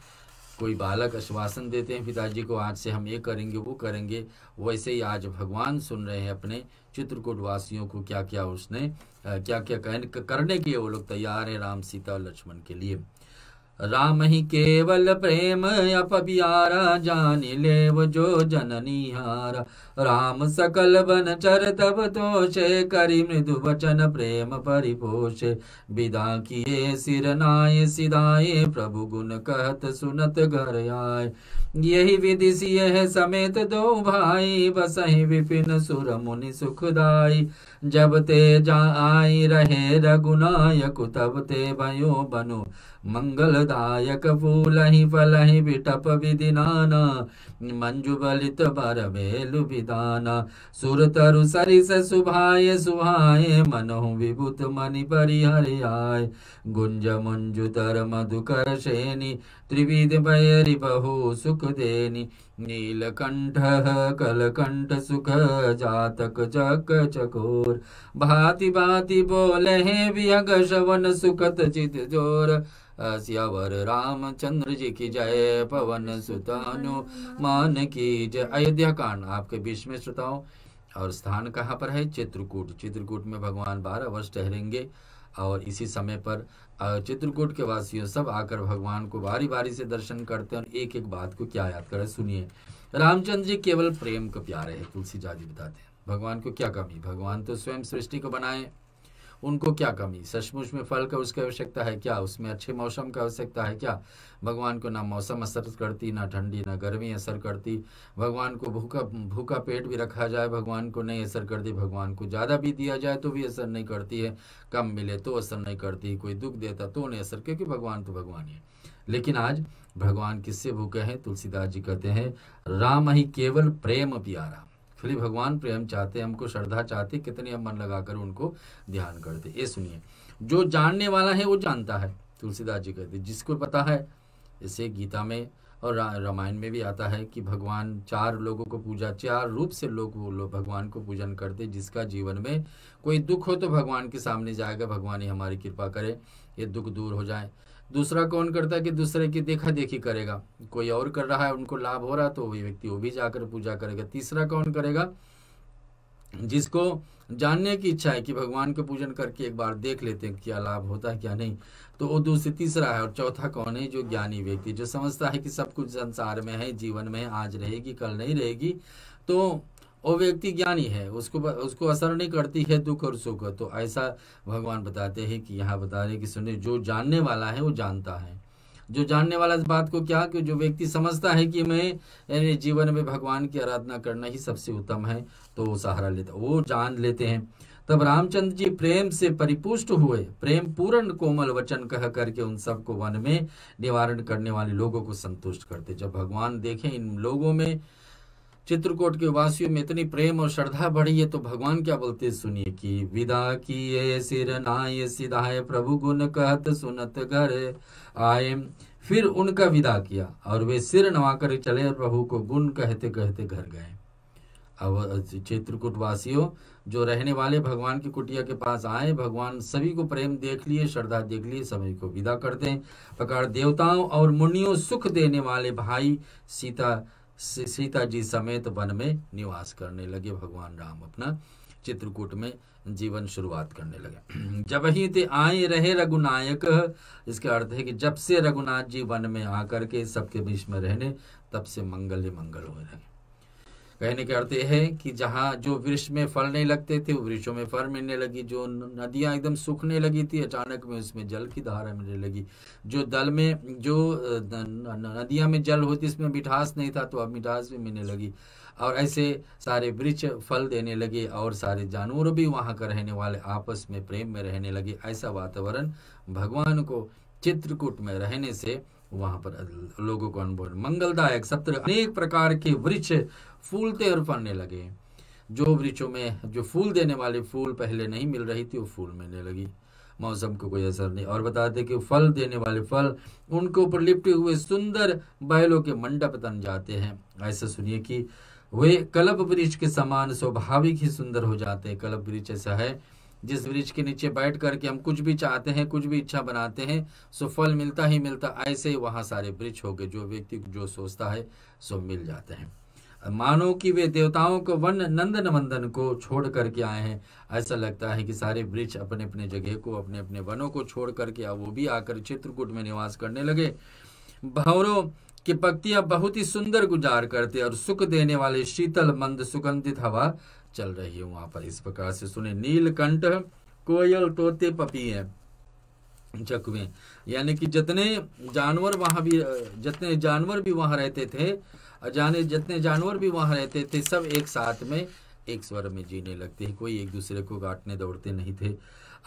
कोई बालक आश्वासन देते हैं पिताजी को, आज से हम ये करेंगे वो करेंगे, वैसे ही आज भगवान सुन रहे हैं अपने चित्रकूट वासियों को, क्या क्या उसने क्या क्या करने के वो लोग तैयार हैं राम, सीता और लक्ष्मण के लिए। राम ही केवल प्रेम अपबियारा, जान लेव जो जननी हारा, राम सकल बन चर तब तोषे, करी मृदु वचन प्रेम परिपोषे, विदा किए सिर नाये सिधाए, प्रभु गुण कहत सुनत घर आए, यही विधि सिय समेत दो भाई, बसहि विपिन सुर मुनि सुखदाई, जब ते जाई रहे रघुनायक, तब ते भयो बनु मंगलदायक, फूलहि फलहि बिटप विधि नाना, मंजु बलित बर बेलु विदाना, सुर तरु सरिस सुभाए सुहाए, मनहु विभूत मणि परिहरि आय, गुंज मुंजु तर मधुकर शेनी, त्रिविध बैरि बहु सुख देनी, नीलकंठ कलकंठ सुख जातक जक चकोर, भांति भांति बोले विहग श्रवण सुखत चित जोर, सियावर रामचंद्र जी की जय, पवन सुत हनुमान की जय। अयोध्या कांड आपके बीच में श्रोताओं, और स्थान कहाँ पर है, चित्रकूट। चित्रकूट में भगवान 12 वर्ष ठहरेंगे, और इसी समय पर चित्रकूट के वासियों सब आकर भगवान को बारी बारी से दर्शन करते हैं, और एक एक बात को क्या याद करें, सुनिए। रामचंद्र जी केवल प्रेम को प्यारे हैं, तुलसीदास जी बताते हैं। भगवान को क्या कमी, भगवान तो स्वयं सृष्टि को बनाए, उनको क्या कमी, सचमुच में फल का उसकी आवश्यकता है क्या, उसमें अच्छे मौसम का आवश्यकता है क्या, भगवान को ना मौसम असर करती, ना ठंडी ना गर्मी असर करती, भगवान को भूखा पेट भी रखा जाए भगवान को नहीं असर करती, भगवान को ज़्यादा भी दिया जाए तो भी असर नहीं करती है, कम मिले तो असर नहीं करती, कोई दुख देता तो नहीं असर, क्योंकि भगवान तो भगवान ही है। लेकिन आज भगवान किससे भूखे हैं, तुलसीदास जी कहते हैं, राम ही केवल प्रेम प्यारा, खाली भगवान प्रेम चाहते, हमको श्रद्धा चाहते, कितने हम मन लगाकर उनको ध्यान करते। ये सुनिए, जो जानने वाला है वो जानता है, तुलसीदास जी कहते, जिसको पता है, जैसे गीता में और रामायण में भी आता है कि भगवान 4 लोगों को पूजा, 4 रूप से लोग भगवान को पूजन करते। जिसका जीवन में कोई दुख हो तो भगवान के सामने जाएगा, भगवान ही हमारी कृपा करे, ये दुख दूर हो जाए। दूसरा कौन करता है कि दूसरे की देखा देखी करेगा, कोई और कर रहा है, उनको लाभ हो रहा है तो वही व्यक्ति वो भी जाकर पूजा करेगा। तीसरा कौन करेगा, जिसको जानने की इच्छा है कि भगवान के पूजन करके एक बार देख लेते हैं क्या लाभ होता है क्या नहीं, तो वो तीसरा है। और चौथा कौन है, जो ज्ञानी व्यक्ति, जो समझता है कि सब कुछ संसार में है, जीवन में है, आज रहेगी कल नहीं रहेगी, तो वो व्यक्ति ज्ञानी है, उसको उसको असर नहीं करती है दुख और सुख। तो ऐसा भगवान बताते हैं कि यहाँ बता रहे कि सुनिए, जो जानने वाला है वो जानता है। जो जानने वाला इस बात को क्या, कि जो व्यक्ति समझता है कि मैं यानी जीवन में भगवान की आराधना करना ही सबसे उत्तम है, तो वो सहारा लेता, वो जान लेते हैं। तब रामचंद्र जी प्रेम से परिपुष्ट हुए, प्रेम पूर्ण कोमल वचन कह करके उन सबको वन में निवारण करने वाले लोगों को संतुष्ट करते। जब भगवान देखें इन लोगों में, चित्रकूट के वासियों में इतनी प्रेम और श्रद्धा बढ़ी है, तो भगवान क्या बोलते हैं सुनिए कि विदा किए सिर नाय सिधाए प्रभु गुण कहत सुनत घर आए। फिर उनका विदा किया और वे सिर नवाकर चले और प्रभु को गुण कहते कहते घर गए। अब चित्रकूट वासियों जो रहने वाले भगवान की कुटिया के पास आए, भगवान सभी को प्रेम देख लिए, श्रद्धा देख लिए, सभी को विदा करते हैं। प्रकार देवताओं और मुनियों सुख देने वाले भाई सीता जी समेत वन में निवास करने लगे। भगवान राम अपना चित्रकूट में जीवन शुरुआत करने लगे। जब ही ते आए रहे रघुनायक, इसका अर्थ है कि जब से रघुनाथ जी वन में आकर के सबके बीच में रहने, तब से मंगल ही मंगल हो रहे। कहने के अर्थ है कि जहाँ जो वृक्ष में फल नहीं लगते थे, वो वृक्षों में फल मिलने लगी। जो नदियाँ एकदम सूखने लगी थी, अचानक में उसमें जल की धारा मिलने लगी। जो दल में जो नदियाँ में जल होती, इसमें मिठास नहीं था, तो अब मिठास भी मिलने लगी। और ऐसे सारे वृक्ष फल देने लगे और सारे जानवर भी वहाँ का रहने वाले आपस में प्रेम में रहने लगे। ऐसा वातावरण भगवान को चित्रकूट में रहने से वहाँ पर लोगों को अनुभव मंगलदायक। सप्त अनेक प्रकार के वृक्ष फूलते और फलने लगे। जो वृक्षों में जो फूल देने वाले फूल पहले नहीं मिल रही थी, वो फूल मिलने लगी। मौसम को कोई असर नहीं। और बताते कि फल देने वाले फल उनके ऊपर लिपटे हुए सुंदर बैलों के मंडप बन जाते हैं। ऐसा सुनिए कि वे कल्प वृक्ष के समान स्वाभाविक ही सुंदर हो जाते हैं। कल्प वृक्ष ऐसा है जिस वृक्ष के नीचे बैठ करके हम कुछ भी चाहते हैं, कुछ भी इच्छा बनाते हैं, सो फल मिलता ही मिलता। ऐसे ही वहाँ सारे वृक्ष हो गए, जो व्यक्ति जो सोचता है सो मिल जाते हैं। मानो कि वे देवताओं को वन नंदन मंदन को छोड़ करके आए हैं। ऐसा लगता है कि सारे वृक्ष अपने अपने जगह को, अपने अपने वनों को छोड़ करके अब वो भी आकर चित्रकूट में निवास करने लगे। भंवरों की पत्तियां बहुत ही सुंदर गुजार करते और सुख देने वाले शीतल मंद सुगंधित हवा चल रही है वहां पर। इस प्रकार से सुने, नीलकंठ, कोयल, तोते, पपीहे, चकवे, यानी कि जितने जानवर भी वहां रहते थे, जितने जानवर भी वहां रहते थे, सब एक साथ में एक स्वर में जीने लगते हैं। कोई एक दूसरे को काटने दौड़ते नहीं थे।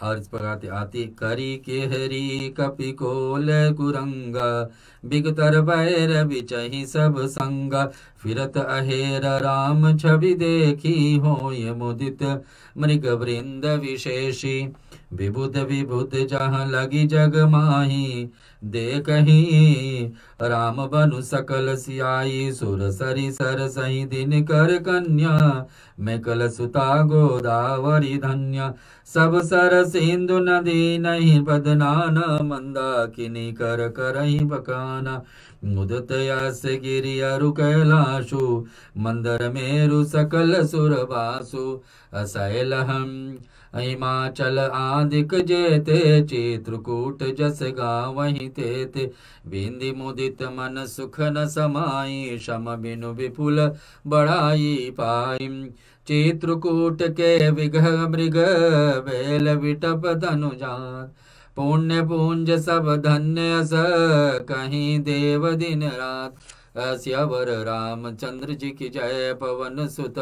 और इस प्रकार आती करी के हरी कपि कोल कुरंगा, बिगतर बैर बिचही सब संगा, फिरत अहेर राम छवि देखी, होय मुदित मृग वृंद विशेषी, विबुध विबुध जहाँ लगी जग माही, देखही राम बनु सकल सियाई, सुर सरी सर सही दिन कर कन्या, मैं कल सुता गोदावरी धन्या, सब सर सिंधु नदी नहीं बदनान, मंदाकिनी कर करही बकाना, मुदत यस गिरि अरु कैलाशु, मंदर मेरु सकल सुर बासु, असैल हम हिमाचल आदिक जेते, चित्रकूट जस गावहि तेते, बिंदि मुदित मन सुख न समाई, शम बिनु विपुल बढ़ाई पाई, चित्रकूट के विघ मृग बेल विटप धनुजात, पुण्य पुंज सब धन्य स कहीं देव दिन रात, अस्यवर रामचंद्र जी की जय, पवन सुत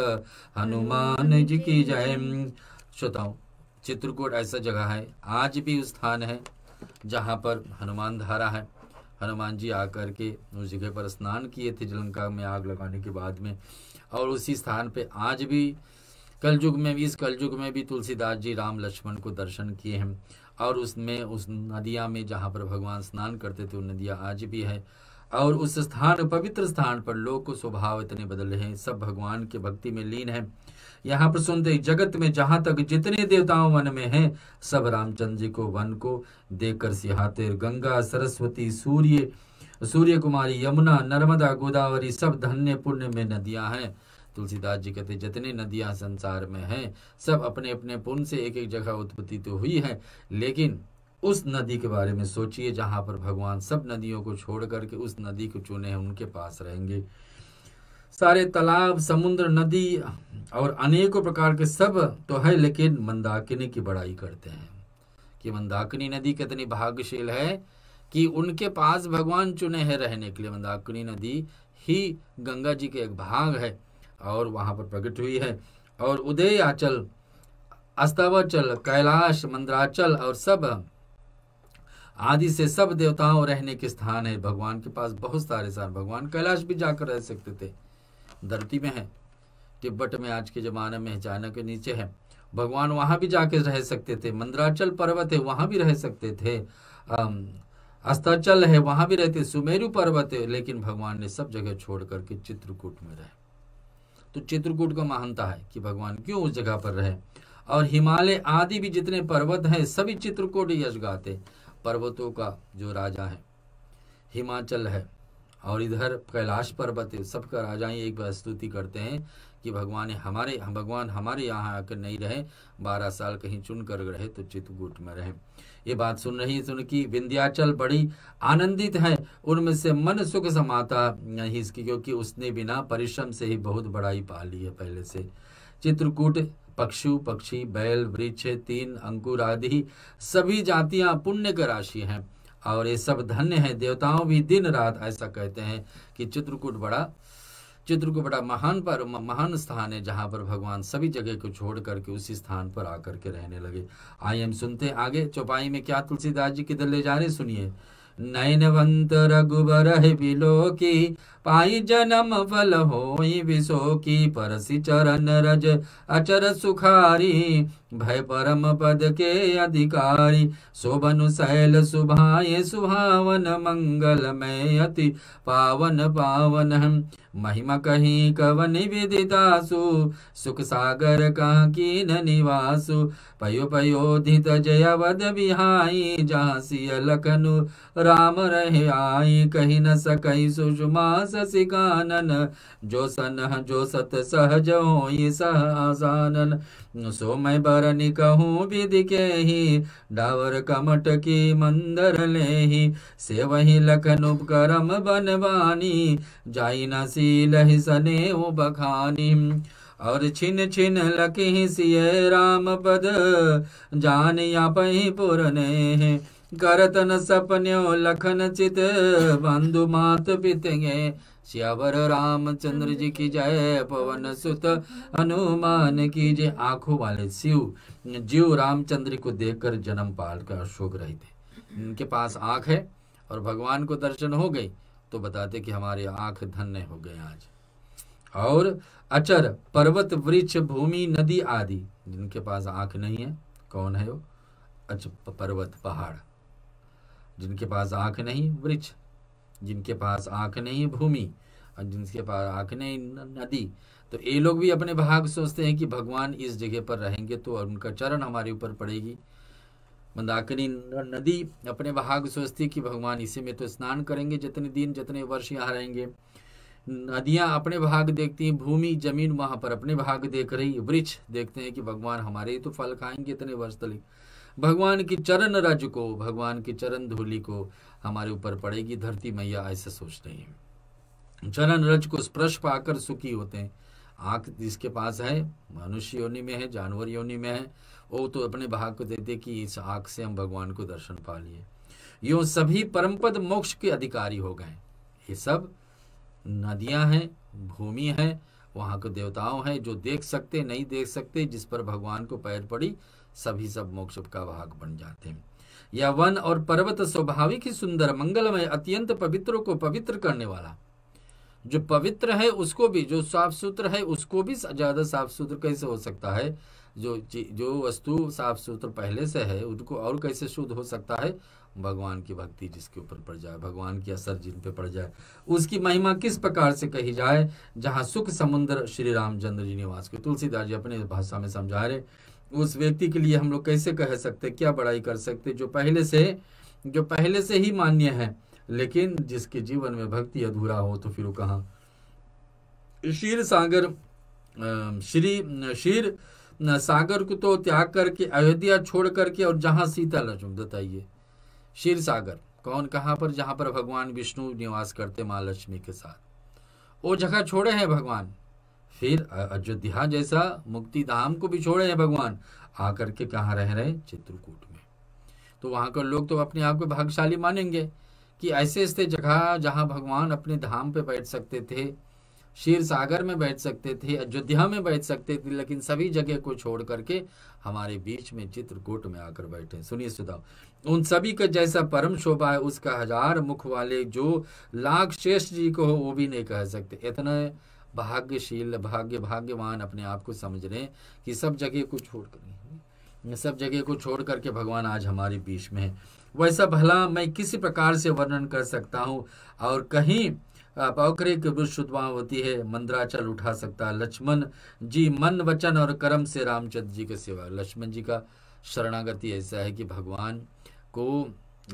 हनुमान जी की जय। श्रोताओं, चित्रकूट ऐसा जगह है, आज भी उस स्थान है जहाँ पर हनुमान धारा है। हनुमान जी आकर के उस जगह पर स्नान किए थे लंका में आग लगाने के बाद में। और उसी स्थान पे आज भी इस कलयुग में भी तुलसीदास जी राम लक्ष्मण को दर्शन किए हैं। और उसमें उस नदिया में जहाँ पर भगवान स्नान करते थे, वो नदियाँ आज भी है। और उस स्थान, पवित्र स्थान पर लोग को स्वभाव इतने बदल रहे हैं, सब भगवान के भक्ति में लीन है। यहाँ पर सुनते जगत में जहाँ तक जितने देवताओं वन में हैं, सब रामचंद्र जी को वन को देखकर सिहाते। गंगा, सरस्वती, सूर्य कुमारी, यमुना, नर्मदा, गोदावरी सब धन्य पुण्य में नदियाँ हैं। तुलसीदास जी कहते जितने नदियाँ संसार में हैं, सब अपने अपने पुण्य से एक एक जगह उत्पत्ति तो हुई है, लेकिन उस नदी के बारे में सोचिए जहाँ पर भगवान सब नदियों को छोड़ करके उस नदी को चुने हैं, उनके पास रहेंगे। सारे तालाब, समुद्र, नदी और अनेकों प्रकार के सब तो है, लेकिन मंदाकिनी की बड़ाई करते हैं कि मंदाकिनी नदी कितनी भाग्यशील है कि उनके पास भगवान चुने हैं रहने के लिए। मंदाकिनी नदी ही गंगा जी के एक भाग है और वहाँ पर प्रकट हुई है। और उदयाचल, अस्तावचल, कैलाश, मंदराचल और सब आदि से सब देवताओं रहने के स्थान है। भगवान के पास बहुत सारे स्थान। भगवान कैलाश भी जाकर रह सकते थे, धरती में है, तिब्बत में आज के ज़माने में चाइना के नीचे है। भगवान वहाँ भी जाके रह सकते थे। मंदराचल पर्वत है, वहाँ भी रह सकते थे। अस्ताचल है, वहाँ भी रहते। सुमेरु पर्वत है, लेकिन भगवान ने सब जगह छोड़ करके चित्रकूट में रहे। तो चित्रकूट का महानता है कि भगवान क्यों उस जगह पर रहे। और हिमालय आदि भी जितने पर्वत हैं सभी चित्रकूट यश गाते। पर्वतों का जो राजा है हिमाचल है और इधर कैलाश पर्वत है, सबका राजा ही एक बार स्तुति करते हैं कि भगवान हमारे यहाँ आकर नहीं रहे, 12 साल कहीं चुन कर रहे तो चित्रकूट में रहे। ये बात सुन की विंध्याचल बड़ी आनंदित है, उनमें से मन सुख समाता नहीं इसकी, क्योंकि उसने बिना परिश्रम से ही बहुत बड़ाई पा ली है पहले से। चित्रकूट पक्षु पक्षी, बैल, वृक्ष, तीन अंकुर आदि सभी जातियां पुण्य का राशि हैं और ये सब धन्य है। देवताओं भी दिन रात ऐसा कहते हैं कि चित्रकूट बड़ा महान स्थान है, जहाँ पर भगवान सभी जगह को छोड़ करके उसी स्थान पर आकर के रहने लगे। आइए हम सुनते आगे चौपाई में क्या तुलसीदास जी किधर ले जा रहे, सुनिए। नयनवंत रघुबर है बिलो की, पाई जन्म फल होई विसो की, परसी चरण रज अचर सुखारी, भय परम पद के अधिकारी, शोभनु शैल सुभाए सुहावन, मंगलमय अति पावन पावन हम, महिमा कहीं कवन विदितासु, सुख सागर कहाँ कीन निवासु, पयो पयोधित जयवद बिहाई, जहाँ सिय लखनु राम रहे आई, कही न सकई सुषमा शशि कानन, जो सनह जो सत सहज होई सह आसानन, सो मैं बरनि कहूँ विधि के ही, डावर कमट की मंदर ले ही, से वही लखन उपकरम बनवानी, जाई न सील ही सने बखानी, और छिन छिन लखी सिय राम पद, जान या पही पुरने, करत न सपन्यो लखन चित, बंधु मात पितेंगे, श्यावर रामचंद्र जी की जय, पवन सुत हनुमान की जय। आंखों वाले जीव रामचंद्र को देखकर जन्म पाल कर शोक रहे थे। इनके पास आंख है और भगवान को दर्शन हो गई तो बताते कि हमारे आंख धन्य हो गए आज। और अचर पर्वत, वृक्ष, भूमि, नदी आदि जिनके पास आंख नहीं है, कौन है वो? पर्वत, पहाड़ जिनके पास आंख नहीं, वृक्ष जिनके पास आंख नहीं, भूमि और जिनके पास आंख नहीं, नदी। तो ये लोग भी अपने भाग सोचते हैं कि भगवान इस जगह पर रहेंगे तो उनका चरण हमारे ऊपर पड़ेगी। मंदाकिनी नदी अपने भाग सोचती कि भगवान इसी में तो स्नान करेंगे, जितने दिन जितने वर्ष यहाँ रहेंगे। नदियाँ अपने भाग देखती हैं, भूमि जमीन वहाँ पर अपने भाग देख रही, वृक्ष देखते हैं कि भगवान हमारे ही तो फल खाएंगे इतने वर्ष तक। भगवान की चरण रज को, भगवान की चरण धूलि को हमारे ऊपर पड़ेगी धरती मैया, ऐसे सोच रही है। चरण रज को स्पर्श पाकर सुखी होते हैं। आंख जिसके पास है, मनुष्य योनि में है, जानवर योनि में है, वो तो अपने भाग को देते कि इस आंख से हम भगवान को दर्शन पा लिए। यूँ सभी परमपद मोक्ष के अधिकारी हो गए। ये सब नदियां हैं, भूमि है, वहाँ के देवताओं हैं जो देख सकते नहीं देख सकते, जिस पर भगवान को पैर पड़ी सभी सब मोक्ष का भाग बन जाते हैं। यह वन और पर्वत स्वाभाविक ही सुंदर, मंगलमय, अत्यंत पवित्रों को पवित्र करने वाला। जो पवित्र है उसको भी, जो साफ सुथरा है उसको भी ज्यादा साफ सुथरा कैसे हो सकता है? जो वस्तु साफ सुथरा पहले से है उनको और कैसे शुद्ध हो सकता है? भगवान की भक्ति जिसके ऊपर पड़ जाए, भगवान की असर जिन पे पड़ जाए, उसकी महिमा किस प्रकार से कही जाए। जहाँ सुख समुद्र श्री रामचंद्र जी निवास के, तुलसीदास जी अपने भाषा में समझा रहे। उस व्यक्ति के लिए हम लोग कैसे कह सकते, क्या बड़ाई कर सकते जो पहले से ही मान्य है, लेकिन जिसके जीवन में भक्ति अधूरा हो तो फिर वो कहाँ। क्षीर सागर को तो त्याग करके अयोध्या छोड़ करके और जहाँ सीता लक्ष्मण, बताइए क्षीर सागर कौन, कहाँ पर? जहाँ पर भगवान विष्णु निवास करते माँ लक्ष्मी के साथ, वो जगह छोड़े हैं भगवान, फिर अयोध्या जैसा मुक्ति धाम को भी छोड़े हैं भगवान, आकर के कहाँ रह रहे? चित्रकूट में। तो वहाँ के लोग तो अपने आप को भाग्यशाली मानेंगे कि ऐसे ऐसे जगह जहाँ भगवान अपने धाम पे बैठ सकते थे, क्षीर सागर में बैठ सकते थे, अयोध्या में बैठ सकते थे, लेकिन सभी जगह को छोड़ करके हमारे बीच में चित्रकूट में आकर बैठे। सुनिए सुधाओ, उन सभी का जैसा परम शोभा है, उसका 1000 मुख वाले जो लाख श्रेष्ठ जी को हो वो भी नहीं कह सकते। इतना भाग्यशील भाग्यवान अपने आप को समझ रहे हैं कि सब जगह को छोड़ करके भगवान आज हमारे बीच में है। वैसा भला मैं किसी प्रकार से वर्णन कर सकता हूँ, और कहीं पौखरिक शुद्धवा होती है, मंद्राचल उठा सकता लक्ष्मण जी मन वचन और कर्म से रामचंद्र जी की सेवा। लक्ष्मण जी का शरणागति ऐसा है कि भगवान को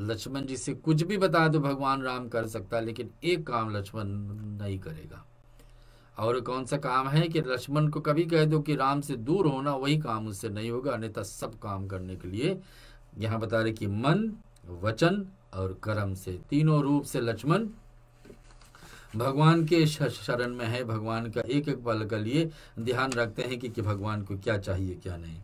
लक्ष्मण जी से कुछ भी बता दो भगवान राम कर सकता, लेकिन एक काम लक्ष्मण नहीं करेगा। और कौन सा काम है कि लक्ष्मण को कभी कह दो कि राम से दूर होना, वही काम उससे नहीं होगा, अन्यथा सब काम करने के लिए यहाँ बता रहे कि मन वचन और कर्म से, तीनों रूप से लक्ष्मण भगवान के शरण में है। भगवान का एक एक पल के लिए ध्यान रखते हैं कि भगवान को क्या चाहिए क्या नहीं।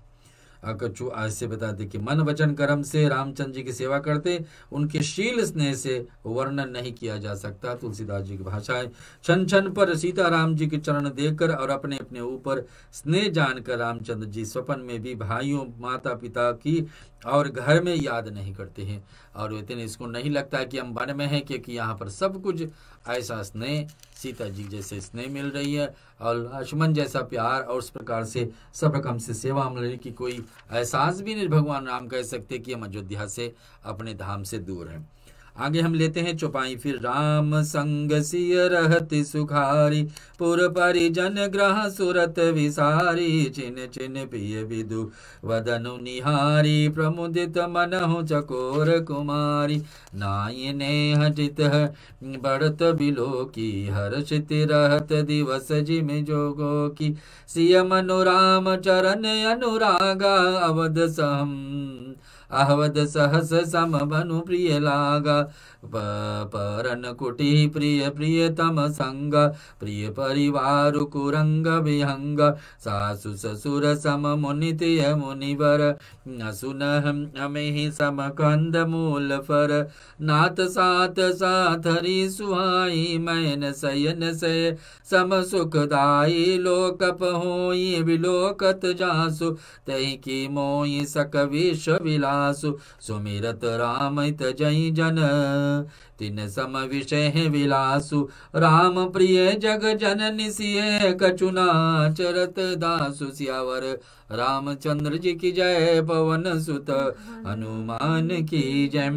कछु ऐसे बताते कि मन वचन कर्म से रामचंद्र जी की सेवा करते, उनके शील स्नेह से वर्णन नहीं किया जा सकता। तुलसीदास जी की भाषा है, क्षण क्षण पर सीता राम जी के चरण देखकर और अपने अपने ऊपर स्नेह जानकर रामचंद्र जी स्वप्न में भी भाइयों माता पिता की और घर में याद नहीं करते हैं। और इतने इसको नहीं लगता है कि हम वन में हैं, क्योंकि यहाँ पर सब कुछ ऐसा स्नेह, सीता जी जैसे स्नेह मिल रही है और लक्ष्मण जैसा प्यार, और उस प्रकार से सब रकम से सेवा मिल रही कि कोई एहसास भी नहीं भगवान राम कह सकते कि हम अयोध्या से अपने धाम से दूर हैं। आगे हम लेते हैं चौपाई फिर। राम संग सिय रहति सुखारी, पुर परिजन ग्रह सुरत विसारी, चिन चिन पिय विदु वदनु निहारी, प्रमुदित मनहु चकोर कुमारी, नाई नेह जित बढ़त बिलो की, हर्षित रहत दिवस जिम जोगो की, सिय मनु राम चरण अनुरागा, अवध सहम अहवद सहस सम बनु प्रिय लागा, परन कुटी प्रिय प्रियतम संग, प्रिय परिवार कुरंग विहंग, सासु ससुर सम मुनितिय मुनिवर, असुन हमें सम कंद मूल फर, नाथ साथ साथरी सुहाई, मैन सयन से सम सुखदाई, लोकप होई विलोकत जासु, तहि की मोई सक विश्व विलासु, सुमिरत राम जय जन, तिन सम विषय विलासु, राम प्रिय जग जननि सिय, कछुना चरत दासु, सियावर रामचंद्र जी की जय, पवन सुत हनुमान की जय।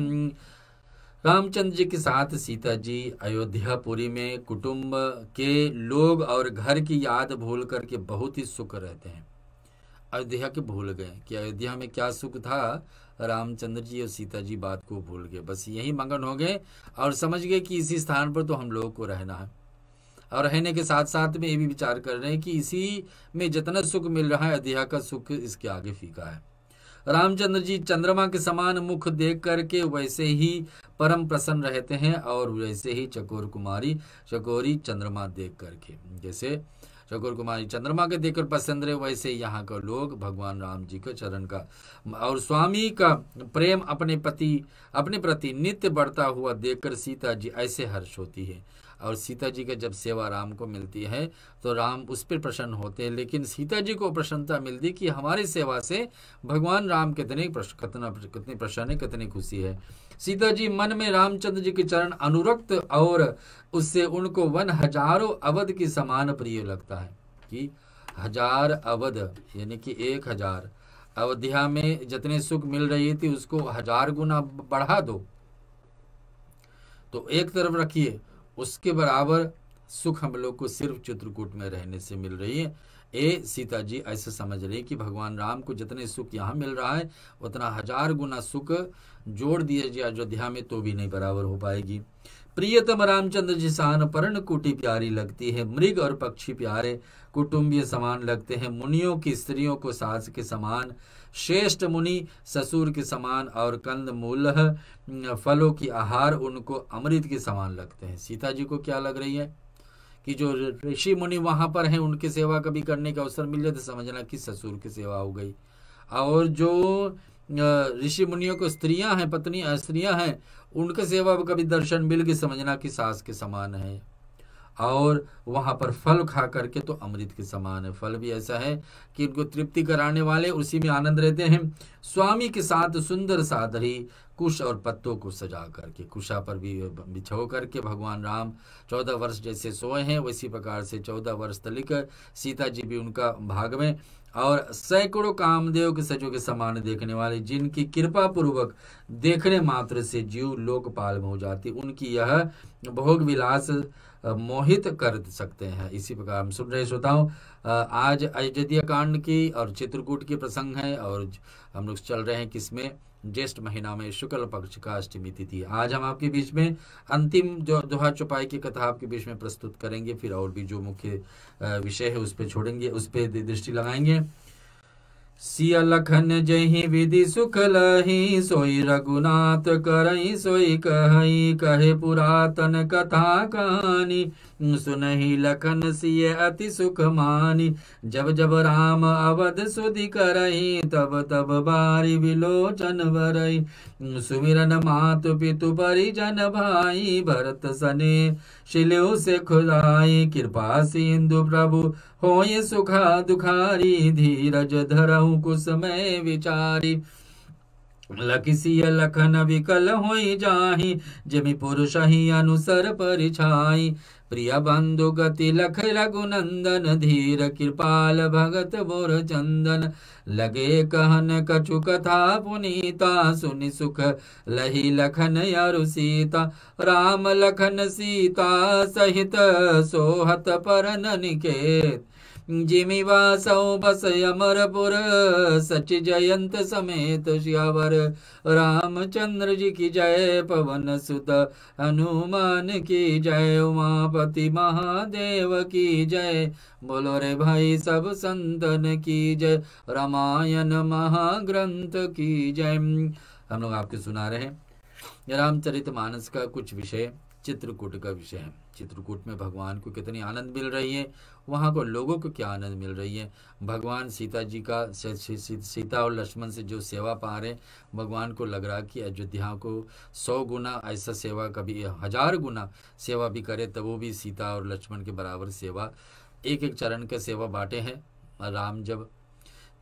रामचंद्र जी के साथ सीता जी अयोध्यापुरी में कुटुंब के लोग और घर की याद भूल करके बहुत ही सुख रहते हैं। अयोध्या के भूल गए कि अयोध्या में क्या सुख था, रामचंद्र जी और सीता जी बात को भूल गए, बस यही मगन हो गए और समझ गए कि इसी स्थान पर तो हम लोगों को रहना है। और रहने के साथ साथ में ये भी विचार कर रहे हैं कि इसी में जितना सुख मिल रहा है, अयोध्या का सुख इसके आगे फीका है। रामचंद्र जी चंद्रमा के समान मुख देख करके वैसे ही परम प्रसन्न रहते हैं, और वैसे ही चकोर कुमारी चकोरी चंद्रमा देख करके, जैसे चकोर कुमारी चंद्रमा के देखकर पसंद रहे, वैसे यहाँ का लोग भगवान राम जी के चरण का और स्वामी का प्रेम अपने प्रति नित्य बढ़ता हुआ देखकर सीता जी ऐसे हर्ष होती है। और सीता जी का जब सेवा राम को मिलती है तो राम उस पर प्रसन्न होते हैं, लेकिन सीता जी को प्रसन्नता मिलती कि हमारी सेवा से भगवान राम कितने प्रसन्न है, कितनी खुशी है। सीता जी मन में रामचंद्र जी के चरण अनुरक्त, और उससे उनको 1000 अवध की समान प्रिय लगता है कि 1000 अवध यानी कि 1000 अयोध्या में जितने सुख मिल रही थी उसको 1000 गुना बढ़ा दो, तो एक तरफ रखिए, उसके बराबर सुख हम लोग को सिर्फ चित्रकूट में रहने से मिल रही है। ए सीता जी ऐसे समझ रही कि भगवान राम को जितने सुख यहाँ मिल रहा है उतना 1000 गुना सुख जोड़ दिए जाए अयोध्या में तो भी नहीं बराबर हो पाएगी। प्रियतम रामचंद्र जी सान पर्ण कुटी प्यारी लगती है, मृग और पक्षी प्यारे कुटुंबीय समान लगते हैं, मुनियों की स्त्रियों को सास के समान, श्रेष्ठ मुनि ससुर के समान, और कंद मूल फलों की आहार उनको अमृत के समान लगते हैं। सीता जी को क्या लग रही है कि जो ऋषि मुनि वहाँ पर हैं उनकी सेवा कभी करने का अवसर मिल जाए तो समझना कि ससुर की सेवा हो गई। और जो ऋषि मुनियों को स्त्रियां हैं, पत्नी स्त्रियां हैं, उनकी सेवा कभी दर्शन मिल गई, समझना कि सास के समान है। और वहाँ पर फल खा करके तो अमृत के समान है। फल भी ऐसा है कि इनको तृप्ति कराने वाले उसी में आनंद रहते हैं। स्वामी के साथ सुंदर सादरी कुश और पत्तों को सजा करके, कुशा पर भी बिछो करके भगवान राम 14 वर्ष जैसे सोए हैं, वैसी प्रकार से 14 वर्ष तलिक सीता जी भी उनका भाग में, और सैकड़ों कामदेव के सजों के समान देखने वाले, जिनकी कृपा पूर्वक देखने मात्र से जीव लोकपाल में हो जाती, उनकी यह भोग विलास मोहित कर सकते हैं। इसी प्रकार हम सुन रहे श्रोताओं, आज अयोध्या कांड की और चित्रकूट के प्रसंग है, और हम लोग चल रहे हैं किसमें, ज्येष्ठ महीना में शुक्ल पक्ष का अष्टमी तिथि। आज हम आपके बीच में अंतिम जो दोहा चौपाई की कथा आपके बीच में प्रस्तुत करेंगे, फिर और भी जो मुख्य विषय है उस पर छोड़ेंगे, उस पर दृष्टि लगाएंगे। सिया लखन जहि विधि सुख लहि, सोई रघुनाथ करहि सोई कहई, कहे पुरातन कथा कहानी, सुनहि लखन सिय अति सुख मानी, जब जब राम अवध सुधि करहि, तब तब बारी विलोचन भरई, सुमिरन मातु पितु परिजन भाई, भरत सने शिल्यु से खुदाई, कृपा सिंधु प्रभु होय सुखा दुखारी, धीरज धरहु कुसमय विचारी, लखिसिय लखन विकल होई जाहि, जिमि पुरुष ही अनुसर परिछाई, प्रिय बंधु गति लख रघुनंदन, धीर कृपाल भगत बोर चंदन, लगे कहन कछु कथा पुनीता, सुनि सुख लही लखन अरु सीता, राम लखन सीता सहित सोहत परन निकेत, जिमि वासौ बस अमरपुर, सच जयंत समेत सियावर, रामचंद्र जी की जय, पवन सुत हनुमान की जय, उमापति महादेव की जय, बोलो रे भाई सब संतन की जय, रामायण महाग्रंथ की जय। हम लोग आपके सुना रहे हैं रामचरितमानस का कुछ विषय, चित्रकूट का विषय है। चित्रकूट में भगवान को कितनी आनंद मिल रही है, वहाँ को लोगों को क्या आनंद मिल रही है। भगवान सीता जी का सीता और लक्ष्मण से जो सेवा पा रहे, भगवान को लग रहा कि अयोध्या को 100 गुना ऐसा सेवा, कभी 1000 गुना सेवा भी करे तब वो भी सीता और लक्ष्मण के बराबर सेवा, एक एक चरण के सेवा बांटे हैं। राम जब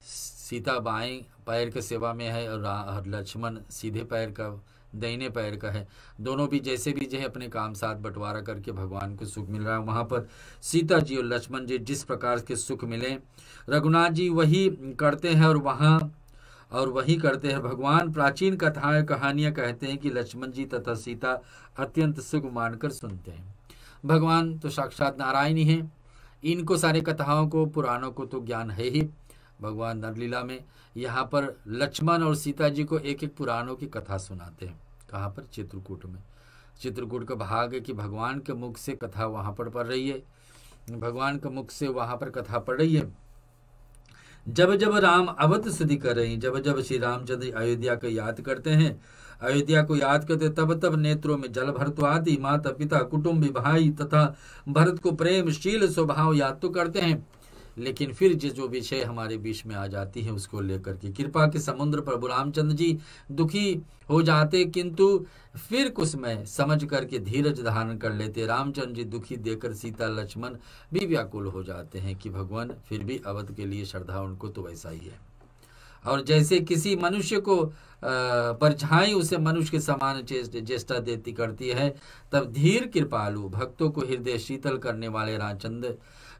सीता बाएं पैर के सेवा में है और लक्ष्मण सीधे पैर का, दाहिने पैर का है, दोनों भी जैसे भी जो है अपने काम साथ बंटवारा करके भगवान को सुख मिल रहा है। वहाँ पर सीता जी और लक्ष्मण जी जिस प्रकार के सुख मिले, रघुनाथ जी वही करते हैं और वही करते हैं। भगवान प्राचीन कथाएं कहानियां कहते हैं कि लक्ष्मण जी तथा सीता अत्यंत सुख मानकर सुनते हैं। भगवान तो साक्षात नारायण ही हैं, इनको सारे कथाओं को पुराणों को तो ज्ञान है ही। भगवान नरलीला में यहाँ पर लक्ष्मण और सीता जी को एक एक पुराणों की कथा सुनाते हैं। कहाँ पर? चित्रकूट में। चित्रकूट का भाग है कि भगवान के मुख से कथा वहाँ पर पढ़ रही है, भगवान के मुख से वहाँ पर कथा पढ़ रही है। जब जब राम अवध सुधि कर रही, जब जब श्री रामचंद्र अयोध्या को याद करते हैं, अयोध्या को याद करते तब तब नेत्रों में जल भरत्वादि, माता पिता कुटुंब भाई तथा भरत को प्रेमशील स्वभाव याद तो करते हैं, लेकिन फिर जो विषय हमारे बीच में आ जाती है उसको लेकर के कृपा के समुद्र प्रभु रामचंद्र जी दुखी हो जाते, किंतु फिर कुछ में समझ करके धीरज धारण कर लेते। रामचंद्र जी दुखी देकर सीता लक्ष्मण भी व्याकुल हो जाते हैं कि भगवान फिर भी अवध के लिए श्रद्धा उनको तो वैसा ही है। और जैसे किसी मनुष्य को परछाई उसे मनुष्य के समान चेष्टा देती करती है, तब धीर कृपालु भक्तों को हृदय शीतल करने वाले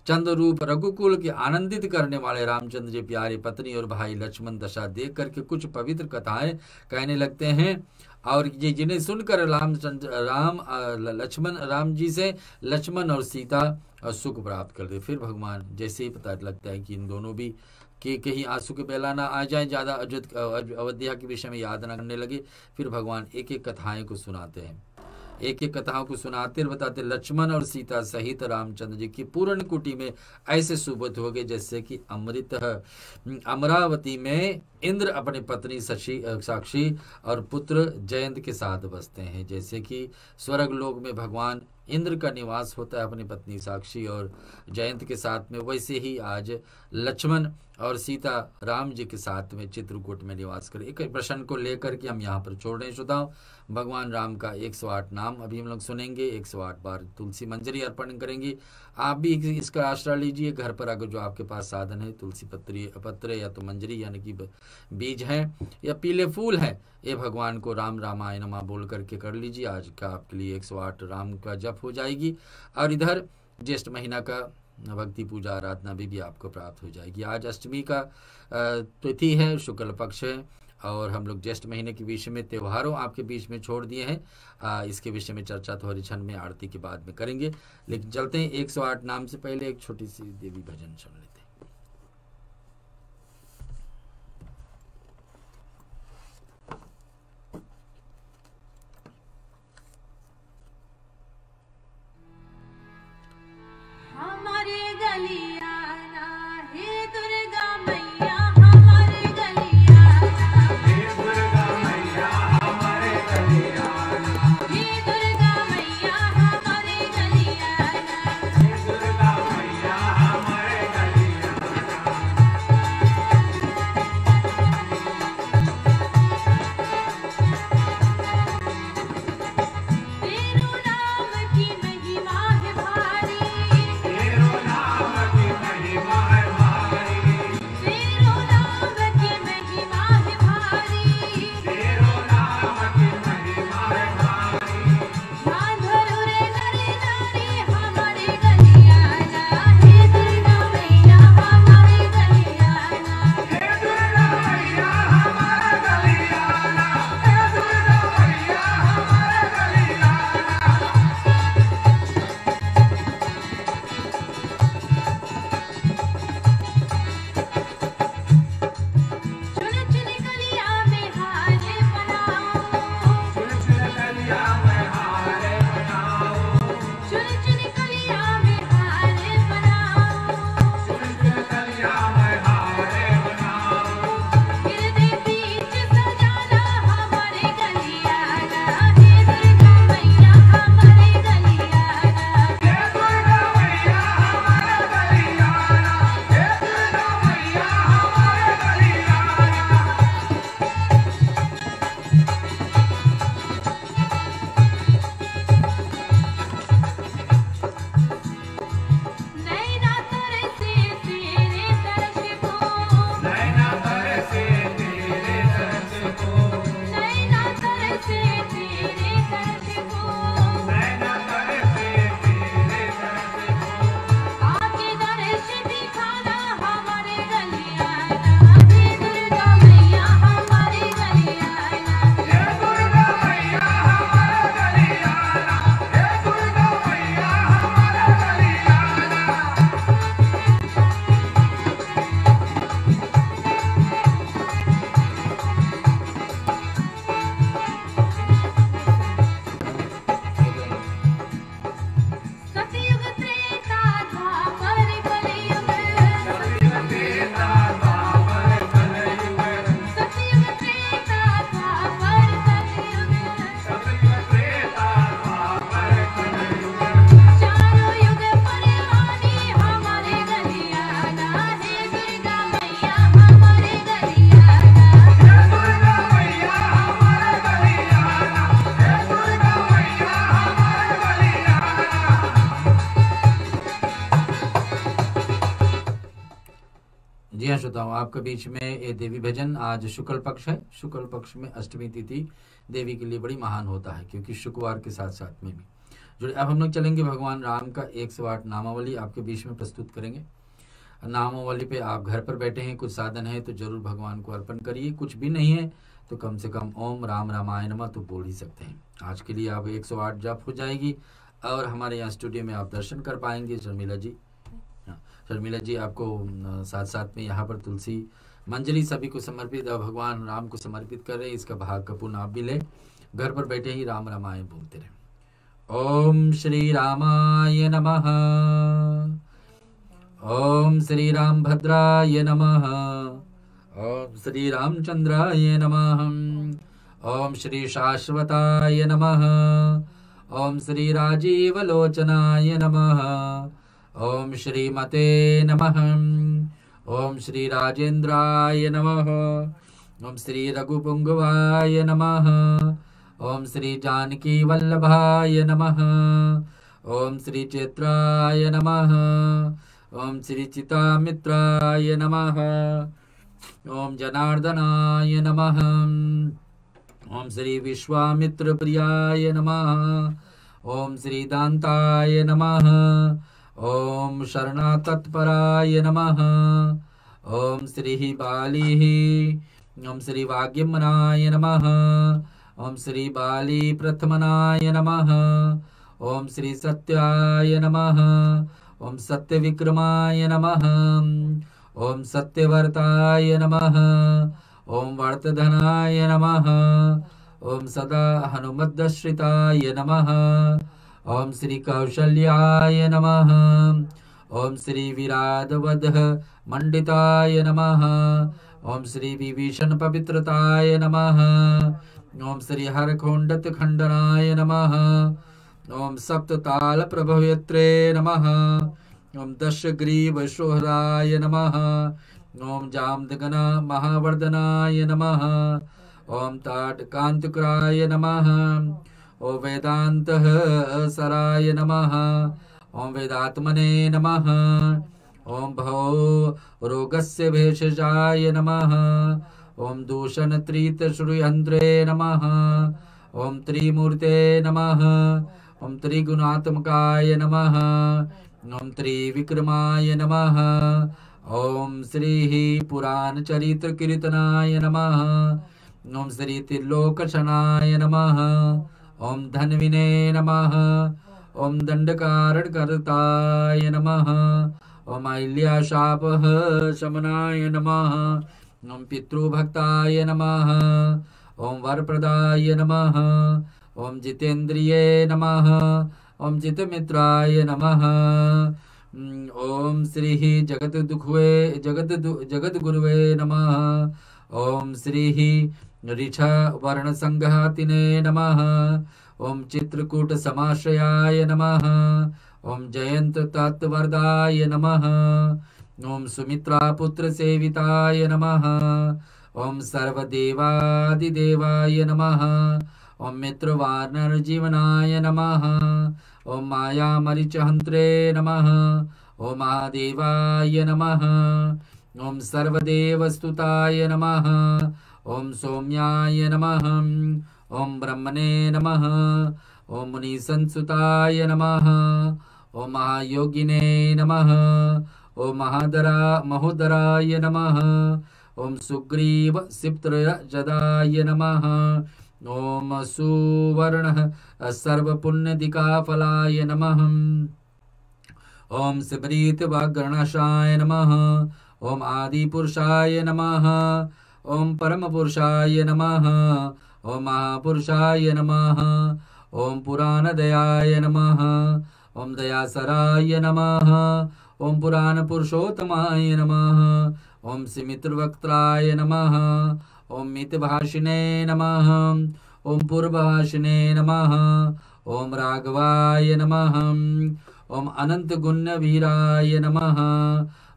चंद्र रूप रघुकुल के आनंदित करने वाले रामचंद्र जी प्यारी पत्नी और भाई लक्ष्मण दशा देख करके कुछ पवित्र कथाएं कहने लगते हैं, और ये जिन्हें सुनकर राम जी से लक्ष्मण और सीता सुख प्राप्त कर दे। फिर भगवान जैसे ही पता लगता है कि इन दोनों भी कि कहीं आंसू के बेला ना आ जाए, ज़्यादा अयोध्या के विषय में याद ना करने लगे, फिर भगवान एक एक कथाएं को सुनाते हैं, एक एक कथाओं को सुनाते और बताते लक्ष्मण और सीता सहित रामचंद्र जी की पूर्ण कुटी में ऐसे सुबोध हो गए जैसे कि अमृत अमरावती में इंद्र अपने पत्नी साक्षी और पुत्र जयंत के साथ बसते हैं। जैसे कि स्वर्ग लोक में भगवान इंद्र का निवास होता है अपनी पत्नी साक्षी और जयंत के साथ में, वैसे ही आज लक्ष्मण और सीता राम जी के साथ में चित्रकूट में निवास करें। एक प्रश्न को लेकर के हम यहाँ पर छोड़ रहे हैं श्रोताओं। भगवान राम का 108 नाम अभी हम लोग सुनेंगे, 108 बार तुलसी मंजरी अर्पण करेंगे। आप भी इसका आश्रय लीजिए घर पर, अगर जो आपके पास साधन है, तुलसी पत्र या तो मंजरी यानी कि बीज है या पीले फूल है, ये भगवान को राम रामाय नमः बोल करके कर लीजिए। आज का आपके लिए 108 राम का जप हो जाएगी। और इधर ज्येष्ठ महीना का भक्ति पूजा आराधना भी आपको प्राप्त हो जाएगी। आज अष्टमी का तिथि है, शुक्ल पक्ष है, और हम लोग ज्येष्ठ महीने के विषय में त्योहारों आपके बीच में छोड़ दिए हैं। इसके विषय में चर्चा तो हरिछन में आरती के बाद में करेंगे, लेकिन चलते हैं 108 नाम से पहले एक छोटी सी देवी भजन सुन लेते हैं। जी हाँ श्रोताओं, आपके बीच में ये देवी भजन। आज शुक्ल पक्ष है, शुक्ल पक्ष में अष्टमी तिथि देवी के लिए बड़ी महान होता है, क्योंकि शुक्रवार के साथ साथ में भी जुड़े। अब हम लोग चलेंगे भगवान राम का 108 नामावली आपके बीच में प्रस्तुत करेंगे। नामावली पे आप घर पर बैठे हैं, कुछ साधन है तो जरूर भगवान को अर्पण करिए, कुछ भी नहीं है तो कम से कम ओम राम रामाय नमः तो बोल ही सकते हैं। आज के लिए आप 108 जप हो जाएगी और हमारे यहाँ स्टूडियो में आप दर्शन कर पाएंगे। शर्मिला जी, शर्मिला जी आपको साथ साथ में यहाँ पर तुलसी मंजरी सभी को समर्पित, भगवान राम को समर्पित कर रहे हैं। इसका भाग का पुण्य आप भी लें, घर पर बैठे ही राम रामाय बोलते रहे। ओम श्री रामाय नमः, ओम श्री राम भद्राय नमः, ओम श्री रामचंद्राय नमः, ओम श्री शाश्वताय नमः, ओम श्री राजीव लोचनाय नमः। ओम श्रीमते नमः। ओम श्री राजेंद्राय नमः। ओम श्री रघुपुंगवाय नमः। ओम श्री जानकी वल्लभाय नमः। ओम श्री चित्राय नमः। ओम श्री चितामित्राय नमः। ओम जनार्दनाय नमः। ओम श्री विश्वामित्र प्रियाय नमः। ओम श्री दान्ताय नमः। ओम शरणातत्पराय नमः। ओम श्री बाली। ओम श्री वाग्यमनाय नमः। ओम श्री बाली प्रथमनाय नमः। ओम श्री सत्याय नमः। ओम सत्यविक्रमाय नमः। ओम सत्यवर्ताय नमः। ओम वर्तधनाय नमः। ओम सदा हनुमद्श्रिताय नमः। ओम श्री कौशल्याय नमः। ओम श्री विराधवद् मंडिताय नमः। ओम श्री विभीषण पवित्रताय नमः। ओम श्री हरखोंडत खंडनाय नमः। ओम सप्तताल प्रभवेत्रे नमः। ओम दशग्रीव शोहराय नमः। ओम जामदगन महावर्धनाय नमः। ओम ताटकांतक्राय नमः। ओम वेदांत सराय नमः। ओम वेदात्मने नमः। ओम भव रोगस्य भेषजाय नमः। ओम दूषण त्रीत श्रुयंत्रे नमः। ओम त्रिमूर्ते नमः। ओम त्रिगुणात्मकाय नमः। ओम त्रिविक्रमाय नमः। ओम श्री पुराण चरित्र कीर्तनाय नमः। ओम श्री त्रिलोकशनाय नमः। ओम धन्विने नमः। ओम दंडकारणकर्ताय नमः। ओम अहिल्याशापः शमनाय नमः। ओम पितृभक्ताय नमः। ओम वरप्रदाय नमः। ओम जितेन्द्रिये नमः। ओम जितमित्राय नमः। ओम श्री जगद्गुरुवे नमः। ओम श्री ऋषा वर्ण संघातिने नमः। ओम चित्रकूट समाश्रयाय नमः। ओम जयंत तत्वरदाय नमः। ओम सुमित्रा पुत्र सेविताय नमः। ओम सर्वदेवादिदेवाय नमः। ओम मित्रवानर जीवनाय नमः। ओम माया मरीचहंत्रे नमः। ओम महादेवाय नमः। ओम सर्वदेवस्तुताय नमः। ओम सौम्याय नमः। ओम ब्रह्मणे नमः। ओम मुनिसंसुताय नमः। ओम महायोगिने नमः। ओम महोदराय नमः। ओम सुग्रीव सिप्तजदाय नमः। ओम सुवर्ण सर्वपुण्यदिकाफलाय नमः। ओम सिबरीत वागणशाय नमः। ओम आदिपुरुषाय नमः। ओम परमपुरुषाय नमः। ओम महापुरुषाय नमः। ओम पुराणदयाय नमः। ओम दयासराय नमः। ओम पुराण पुरुषोत्तमाय नमः। ओम सिमित्रवक्त्राय नमः। ओम मितभाषिणे नमः। ओम पूर्वभाषिणे नमः। ओम राघवाय नमः। ओम अनंत गुण्य वीराय नमः।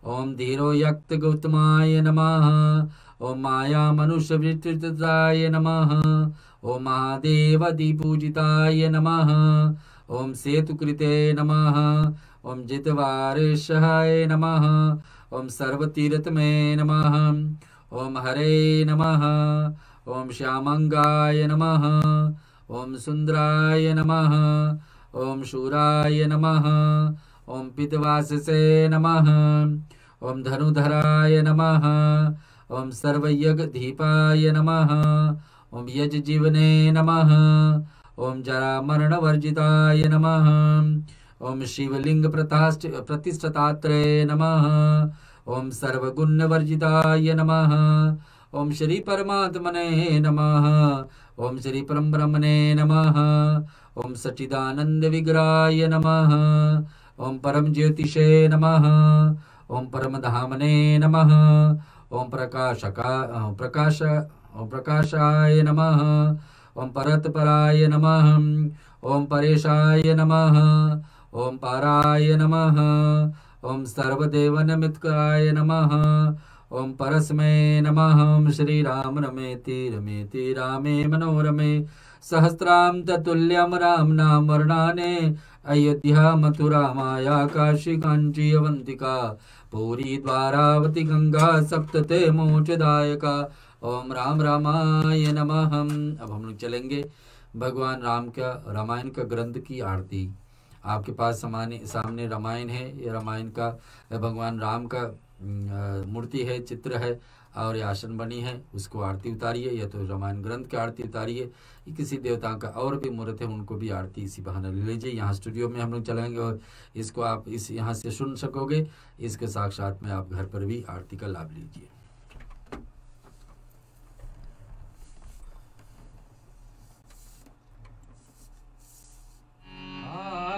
ओम धीरो यक्त गौतमाय नमः। ओम माया मनुष्य विस्तृताय नमः। ओम महादेव पूजिताय नमः। ओम सेतुकृते नमः। ओम जितवारिषहाय नमः। ओम सर्वतीर्थमे नमः। ओम हरे नमः। ओम श्यामंगाय नमः। ओम सुंदराय नमः। ओम शूराय नमः। ओम पितवाससे नमः। ओम धनुधराय नमः। ओम सर्वयज्ञदीपाय नमः। ओम यजजीवने नमः। ओम जरामरणवर्जिताय नमः। ओम शिवलिंग प्रतिष्ठितात्रे नमः। ओम सर्वगुणवर्जिताय नमः। ओम श्री परमात्मने नमः। ओम श्री परमब्रह्मणे नमः। ओम सच्चिदानंद विग्रहाय नमः। ओम परम ज्योतिषे नमः। ओम परमधामने नमः। ओम प्रकाशाय नमः। ओम परतपराय नमः। ओम परेशाय नमः, ओम पाराय नमः, ओम सर्वदेवनमित्काय नमः, ओम परस्मै नमः। ओम श्री राम रमेति रमेति रामे मनोरमे, सहस्राम ततुल्यम राम नाम वर्णाने, अयोध्या मथुरा माया काशी कांची अवंतिका, पूरी द्वारावती गंगा सप्तते मोक्षदायका। ओम राम रामाय नमः। अब हम लोग चलेंगे भगवान राम का रामायण का ग्रंथ की आरती। आपके पास सामने रामायण है, ये रामायण का भगवान राम का मूर्ति है, चित्र है और ये आसन बनी है, उसको आरती उतारिए, या तो रामायण ग्रंथ की आरती उतारिए। किसी देवता का और भी मूर्त है, उनको भी आरती इसी बहाने ले लीजिए। यहाँ स्टूडियो में हम लोग चलाएंगे और इसको आप इस यहाँ से सुन सकोगे, इसके साक्षात में आप घर पर भी आरती का लाभ लीजिए।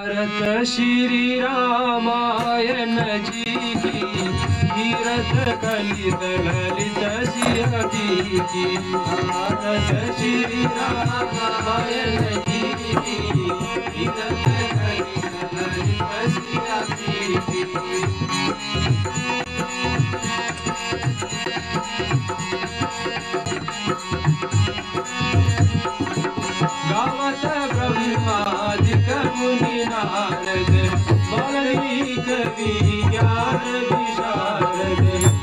भारत श्री रामायण जी की, तीरथ कलित ललित सिरती की। भारत श्री रामायण जी की, तीरथ कलित ललित सिरती की। गावत ब्रह्मादिक मुनि नारद, वाल्मीक विज्ञान विशारद,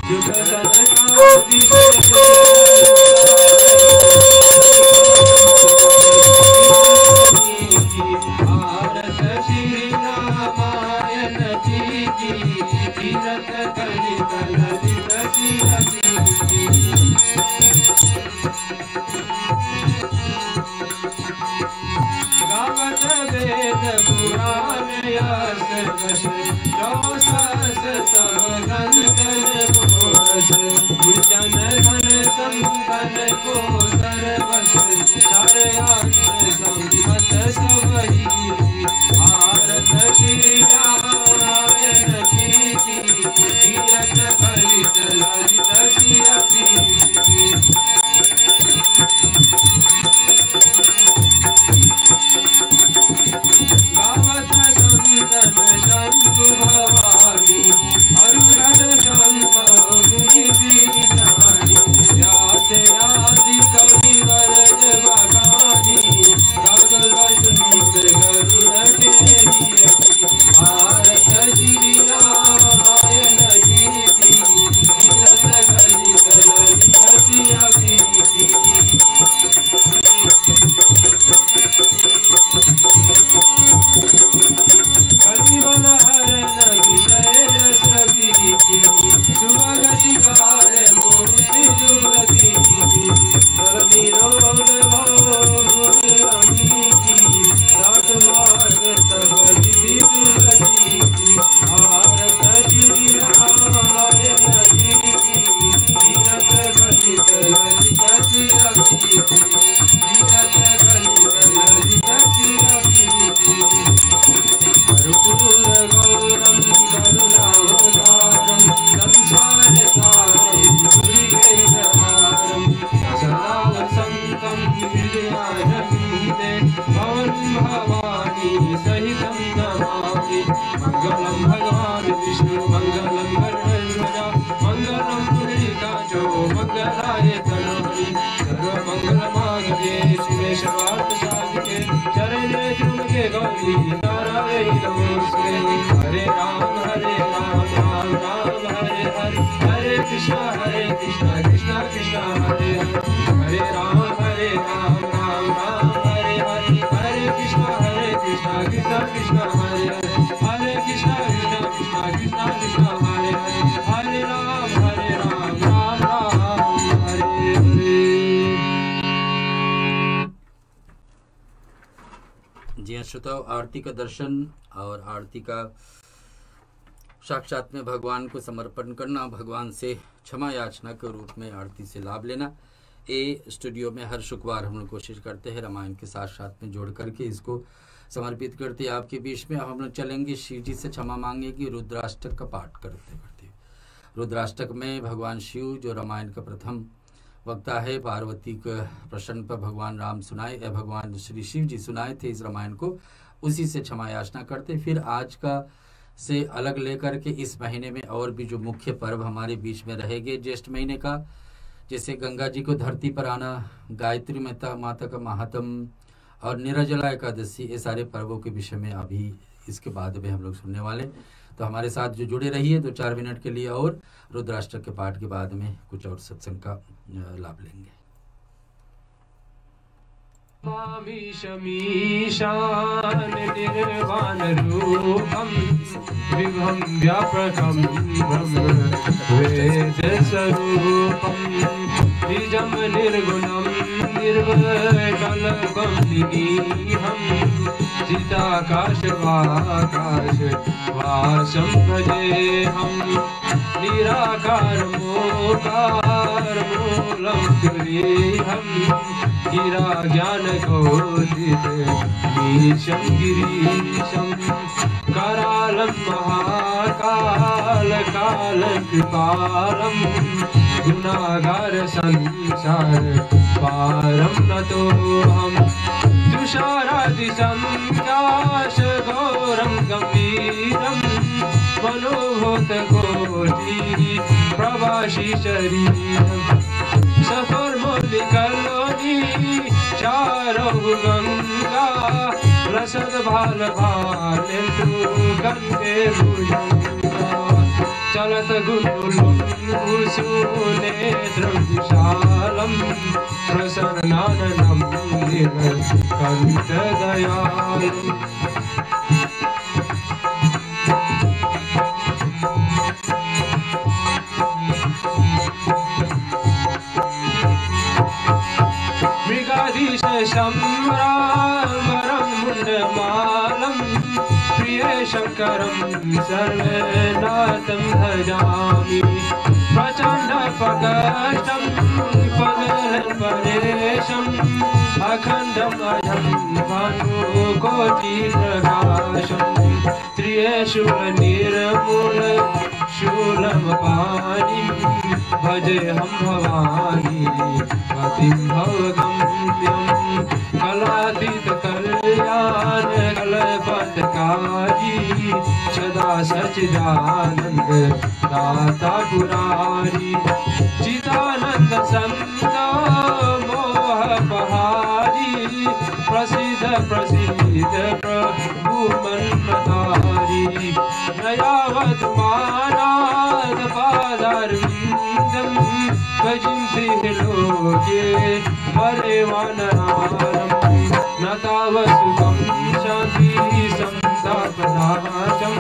जुग शताब्दी भारत श्री रामायण जी की, तीरथ कलित ललित सिरती की। गावत वेद पुराण यश वश, जो सहस समगन कर घोष। गुरजन धन संतन को सर्वस, चारयांश संपत सबही। भारत श्री रामायण जी की, तीरथ कलित ललित सिरती की। गावत संतन शंभु भवानी, अरुण शंख मुनि बीजानी। व्यास आदि कवि वरद बखानी, गग वसुंत गरुड़ केलियति। भारत श्री रामायण जी की, तीरथ कलित ललित सिरती की। कलिबल हरण विषय रसवी की, सुभगति कार मूर्ति जुगति की। धरणी रोल भव रमी की, रात मार्ग सब विधि तुलसी की। भारत श्री रामायण जी की, तीरथ कलित ललित सिरती की। तीरथ कलित ललित सिरती की। कर्पूर गौरम करुणावतारम, संसार सारम भुजगेन्द्रहारम। सदा वसन्तं हृदयारविन्दे, भवं भवानी सहितं नमामि। मङ्गलं भगवान् विष्णु मङ्गलं गरुडध्वजा, मङ्गलं पुण्डरीकाक्षो मङ्गलाय तनोहरि। सर्वमङ्गलमाङ्गल्ये शिवे सर्वार्थसाधिके, शरण्ये त्र्यम्बके गौरी नारायणी नमोस्तुते। हरे राम राम राम हरे हरे, हरे कृष्णा कृष्णा कृष्णा हरे हरे। हरे राम राम राम हरे हरे, हरे कृष्णा कृष्णा कृष्णा हरे हरे। हरे कृष्णा कृष्णा कृष्णा हरे हरे, हरे राम राम राम हरे हरे। जी श्रोताओ, आरती का दर्शन और आरती का साक्षात में भगवान को समर्पण करना, भगवान से क्षमा याचना के रूप में आरती से लाभ लेना, ये स्टूडियो में हर शुक्रवार हम लोग कोशिश करते हैं रामायण के साथ साथ में जोड़ करके इसको समर्पित करते हैं आपके बीच में। अब हम लोग चलेंगे शिव जी से क्षमा मांगे कि रुद्राष्टक का पाठ करते करते। रुद्राष्टक में भगवान शिव जो रामायण का प्रथम वक्ता है पार्वती के प्रश्न पर भगवान राम सुनाए, भगवान श्री शिव जी सुनाए थे इस रामायण को, उसी से क्षमा याचना करते। फिर आज का से अलग लेकर के इस महीने में और भी जो मुख्य पर्व हमारे बीच में रहेंगे ज्येष्ठ महीने का, जैसे गंगा जी को धरती पर आना, गायत्री माता का महात्म और निर्जला एकादशी, ये सारे पर्वों के विषय में अभी इसके बाद में हम लोग सुनने वाले। तो हमारे साथ जो जुड़े रहिए 2-4 मिनट के लिए, और रुद्राष्टक के पाठ के बाद में कुछ और सत्संग का लाभ लेंगे। मीशान निर्वाण रूपम विभम व्यापकम ब्रह्म वेद स्वरूपम निजम निर्गुणम निर्विकल्पम निगीहं चिदाकाश वाकाश वासं भजेऽहं निराकार मोकार मूलं तुरीहं गिरा ज्ञान गोदित मीशं गिरीशं करालं महाकाल काल कृपालं गुणागार संसार पारं नतोऽहं तुषारादिसंकाश घोरं गंभीरं मनोभूत कोटि प्रवासी शरीरं सफर्मलिकलोनी चारो गंगा रसद भाल भालेन्दु गंगे भुजंगा चलत गुंडुलं कुसुनेत्रं विशालं प्रसन्नाननं नीलकण्ठदयालम् शम्रामरं मुण्डमालं प्रिय शङ्करं सर्वनाथं भजामि प्रचण्ड प्रकटं परेशम् अखण्डम् अजं भानुकोटिप्रकाशं त्रिशूलनिर्मूल शूलमपाणिं भजेऽहं भवानी पतिं भवगम्यं कलातीत कल्याण कल्पतकारी सदा सच्चिदानन्द दाता पुरारी चिदानन्द संत मोहपहारी प्रसिद्ध प्रसिद्ध प्रभु मन्मतारी नयावत मानाद पादारविन्दं भजन्ति लोके वरेवानरारं न तावत्सुखं शान्ति संतापनाशं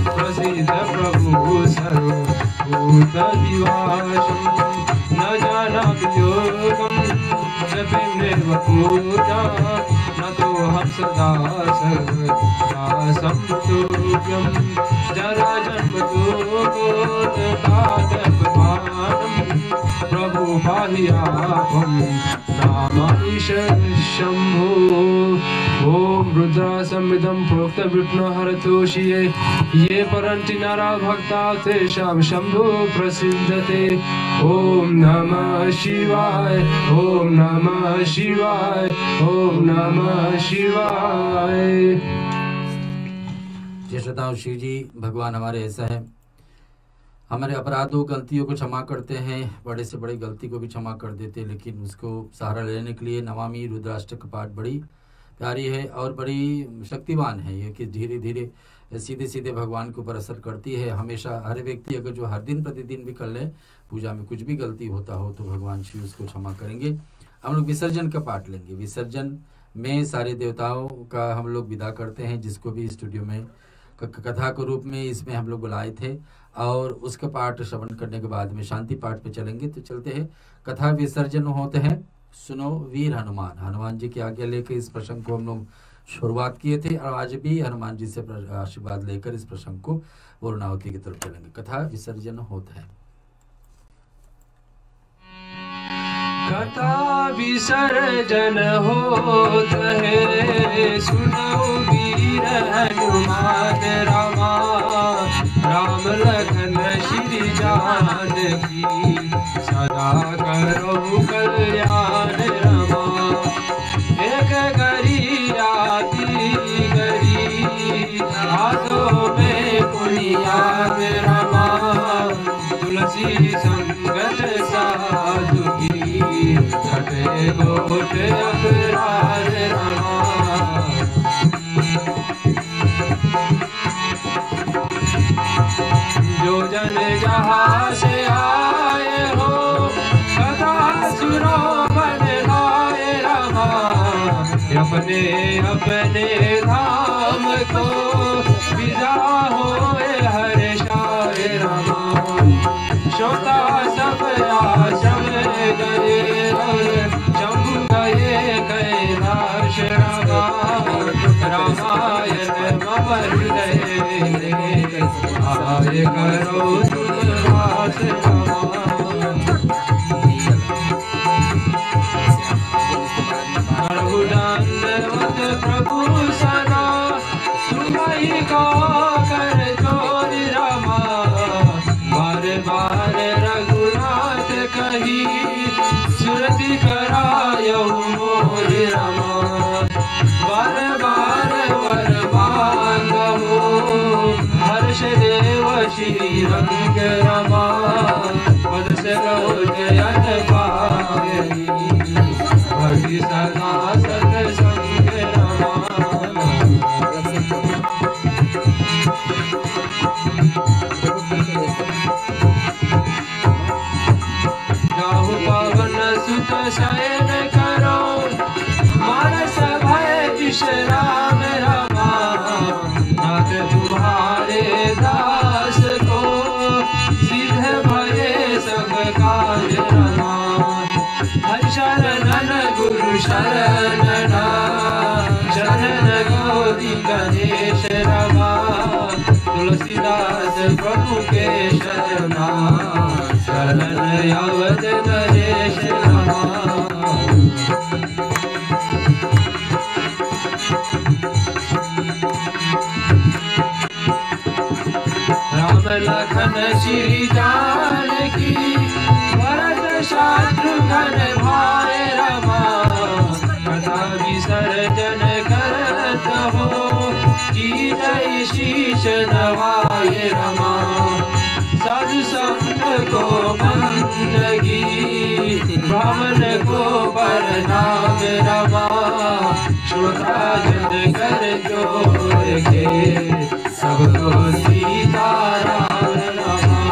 प्रसिद्ध प्रभु सर्वभूतनिवासं न जानामि योगं जपेम्नेव पूजा नतोऽहं सदा सर्वदा संतोषं जराजन्मदुःखोत्पादपमानं प्रभु पाहियाभं नामामीश शम्भो। ॐ रुद्रासंविदं प्रोक्तविष्णुहरतोषिये ये परन्ति नरा भक्ता तेषां शम्भो प्रसिद्धते। ॐ नमः शिवाय, ॐ नमः शिवाय, ॐ नमः शिवाय। जय श्रोताओं, शिव जी भगवान हमारे ऐसा है, हमारे अपराधों गलतियों को क्षमा करते हैं, बड़े से बड़ी गलती को भी क्षमा कर देते हैं, लेकिन उसको सहारा लेने के लिए नमामि रुद्राष्टक का पाठ बड़ी प्यारी है और बड़ी शक्तिवान है ये, कि धीरे धीरे सीधे सीधे भगवान के ऊपर असर करती है। हमेशा हर व्यक्ति अगर जो हर दिन प्रतिदिन भी कर ले, पूजा में कुछ भी गलती होता हो तो भगवान शिव उसको क्षमा करेंगे। हम लोग विसर्जन का पाठ लेंगे। विसर्जन में सारे देवताओं का हम लोग विदा करते हैं, जिसको भी स्टूडियो में कथा के रूप में इसमें हम लोग बुलाए थे, और उसका पाठ श्रवण करने के बाद में शांति पाठ पे चलेंगे। तो चलते हैं, कथा विसर्जन होते हैं। सुनो वीर हनुमान, हनुमान जी की आज्ञा लेकर इस प्रसंग को हम लोग शुरुआत किए थे, और आज भी हनुमान जी से आशीर्वाद लेकर इस प्रसंग को पूर्णाहुति की तरफ चलेंगे। कथा विसर्जन होता है। कथा विसर्जन होत है, सुनो वीर हनुमान रामा, राम लखन श्री जानकी सदा करो कल्याण रमा। एक गरी आती गरी हाथों में पुनियाद रमा। तुलसी संगत साधु की कटे गोट अपराध रमा। जो जन जहाँ से आए हो सदा सुनो बन लाए रमा। अपने अपने धाम को विदा होए हर्षाए रमा। श्रोता सब आश्रम गए और शंभु गए कैलाश रमा। रामायण मम हृदय आए करो सुनवास रमा। दंडवत प्रभु सदा तुम्हारी का कर चोरी रमा। बार बार रघुनाथ कही सुरति करायो मोहि रमा। बार बार वर मांगो हर्ष देव श्री रंग रमा। पद सरोज अन पायनी भक्ति सदा सत्संग रमा। जाहु पवन सुत शयन करो मानस भय विश्राम रमा। नाथ तुम्हारे दास को सिद्ध भये सब काज रमा। हर शरणन गुरु शरणना शरण गौरी गणेश रमा। तुलसीदास प्रभु के शरणा शरण अवध नरेश रमा। राम लखन श्री जानकी भरत शत्रुघ्न भाई रमा। कथा विसर्जन करत हो की जय शीश नवाय रमा। साधु संत को बंदगी भवन को प्रणाम रमा। श्रोता जन कर जोर के सबको सीताराम रमा।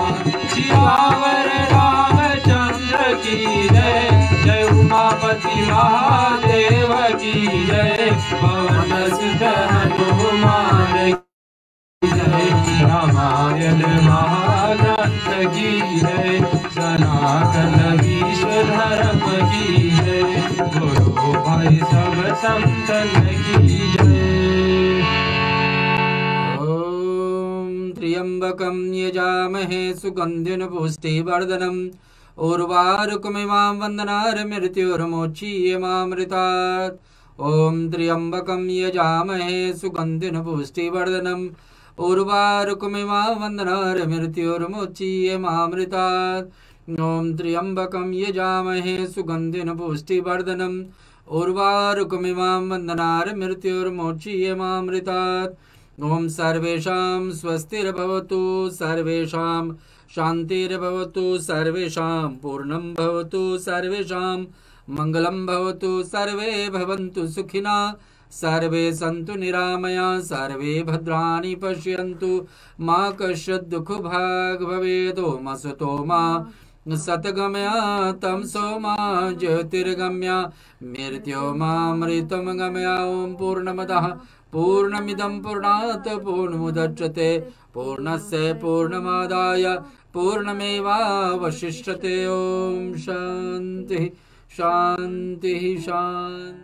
शिवावर रामचंद्र की जय जय उमापति महादेव की जय। पवन सुत हनुमान जय रामायण महाग्रंथ की जय। सनातन विश्व धर्म की जय। गुरु भाई सब संतन की जय। त्र्यंबकं यजामहे सुगंधिं पुष्टिवर्धनम् उर्वारुकमिमां वन्दनार्मृत्युर्मोक्षीयमामृतात्। ॐ त्र्यंबकं यजामहे सुगंधिं पुष्टिवर्धनम् उर्वारुकमिमां वन्दनार्मृत्युर्मोक्षीयमामृतात्। ॐ त्र्यंबकं यजामहे सुगंधिं पुष्टिवर्धनम् उर्वारुकमिमां वन्दनार्मृत्युर्मोक्षीयमामृतात्। ॐ सर्वेषां स्वस्तिर्भवतु सर्वेषां शान्तिर्भवतु सर्वेषां पूर्णं भवतु सर्वेषां मङ्गलं भवतु। सर्वे भवन्तु सुखिनः सर्वे सन्तु निरामया सर्वे भद्राणि पश्यन्तु मा कश्चित् दुःखभाग् भवेत्। ॐ असतो मा सतगमय तमसो मा ज्योतिर्गमय मृत्योर्मामृतं गमय। ॐ पूर्णमदः पूर्णमिदं पूर्णात् पूर्णमुदच्यते पूर्णस्य पूर्णमादाय पूर्णमेवावशिष्यते। ॐ शान्तिः शान्तिः शान्तिः।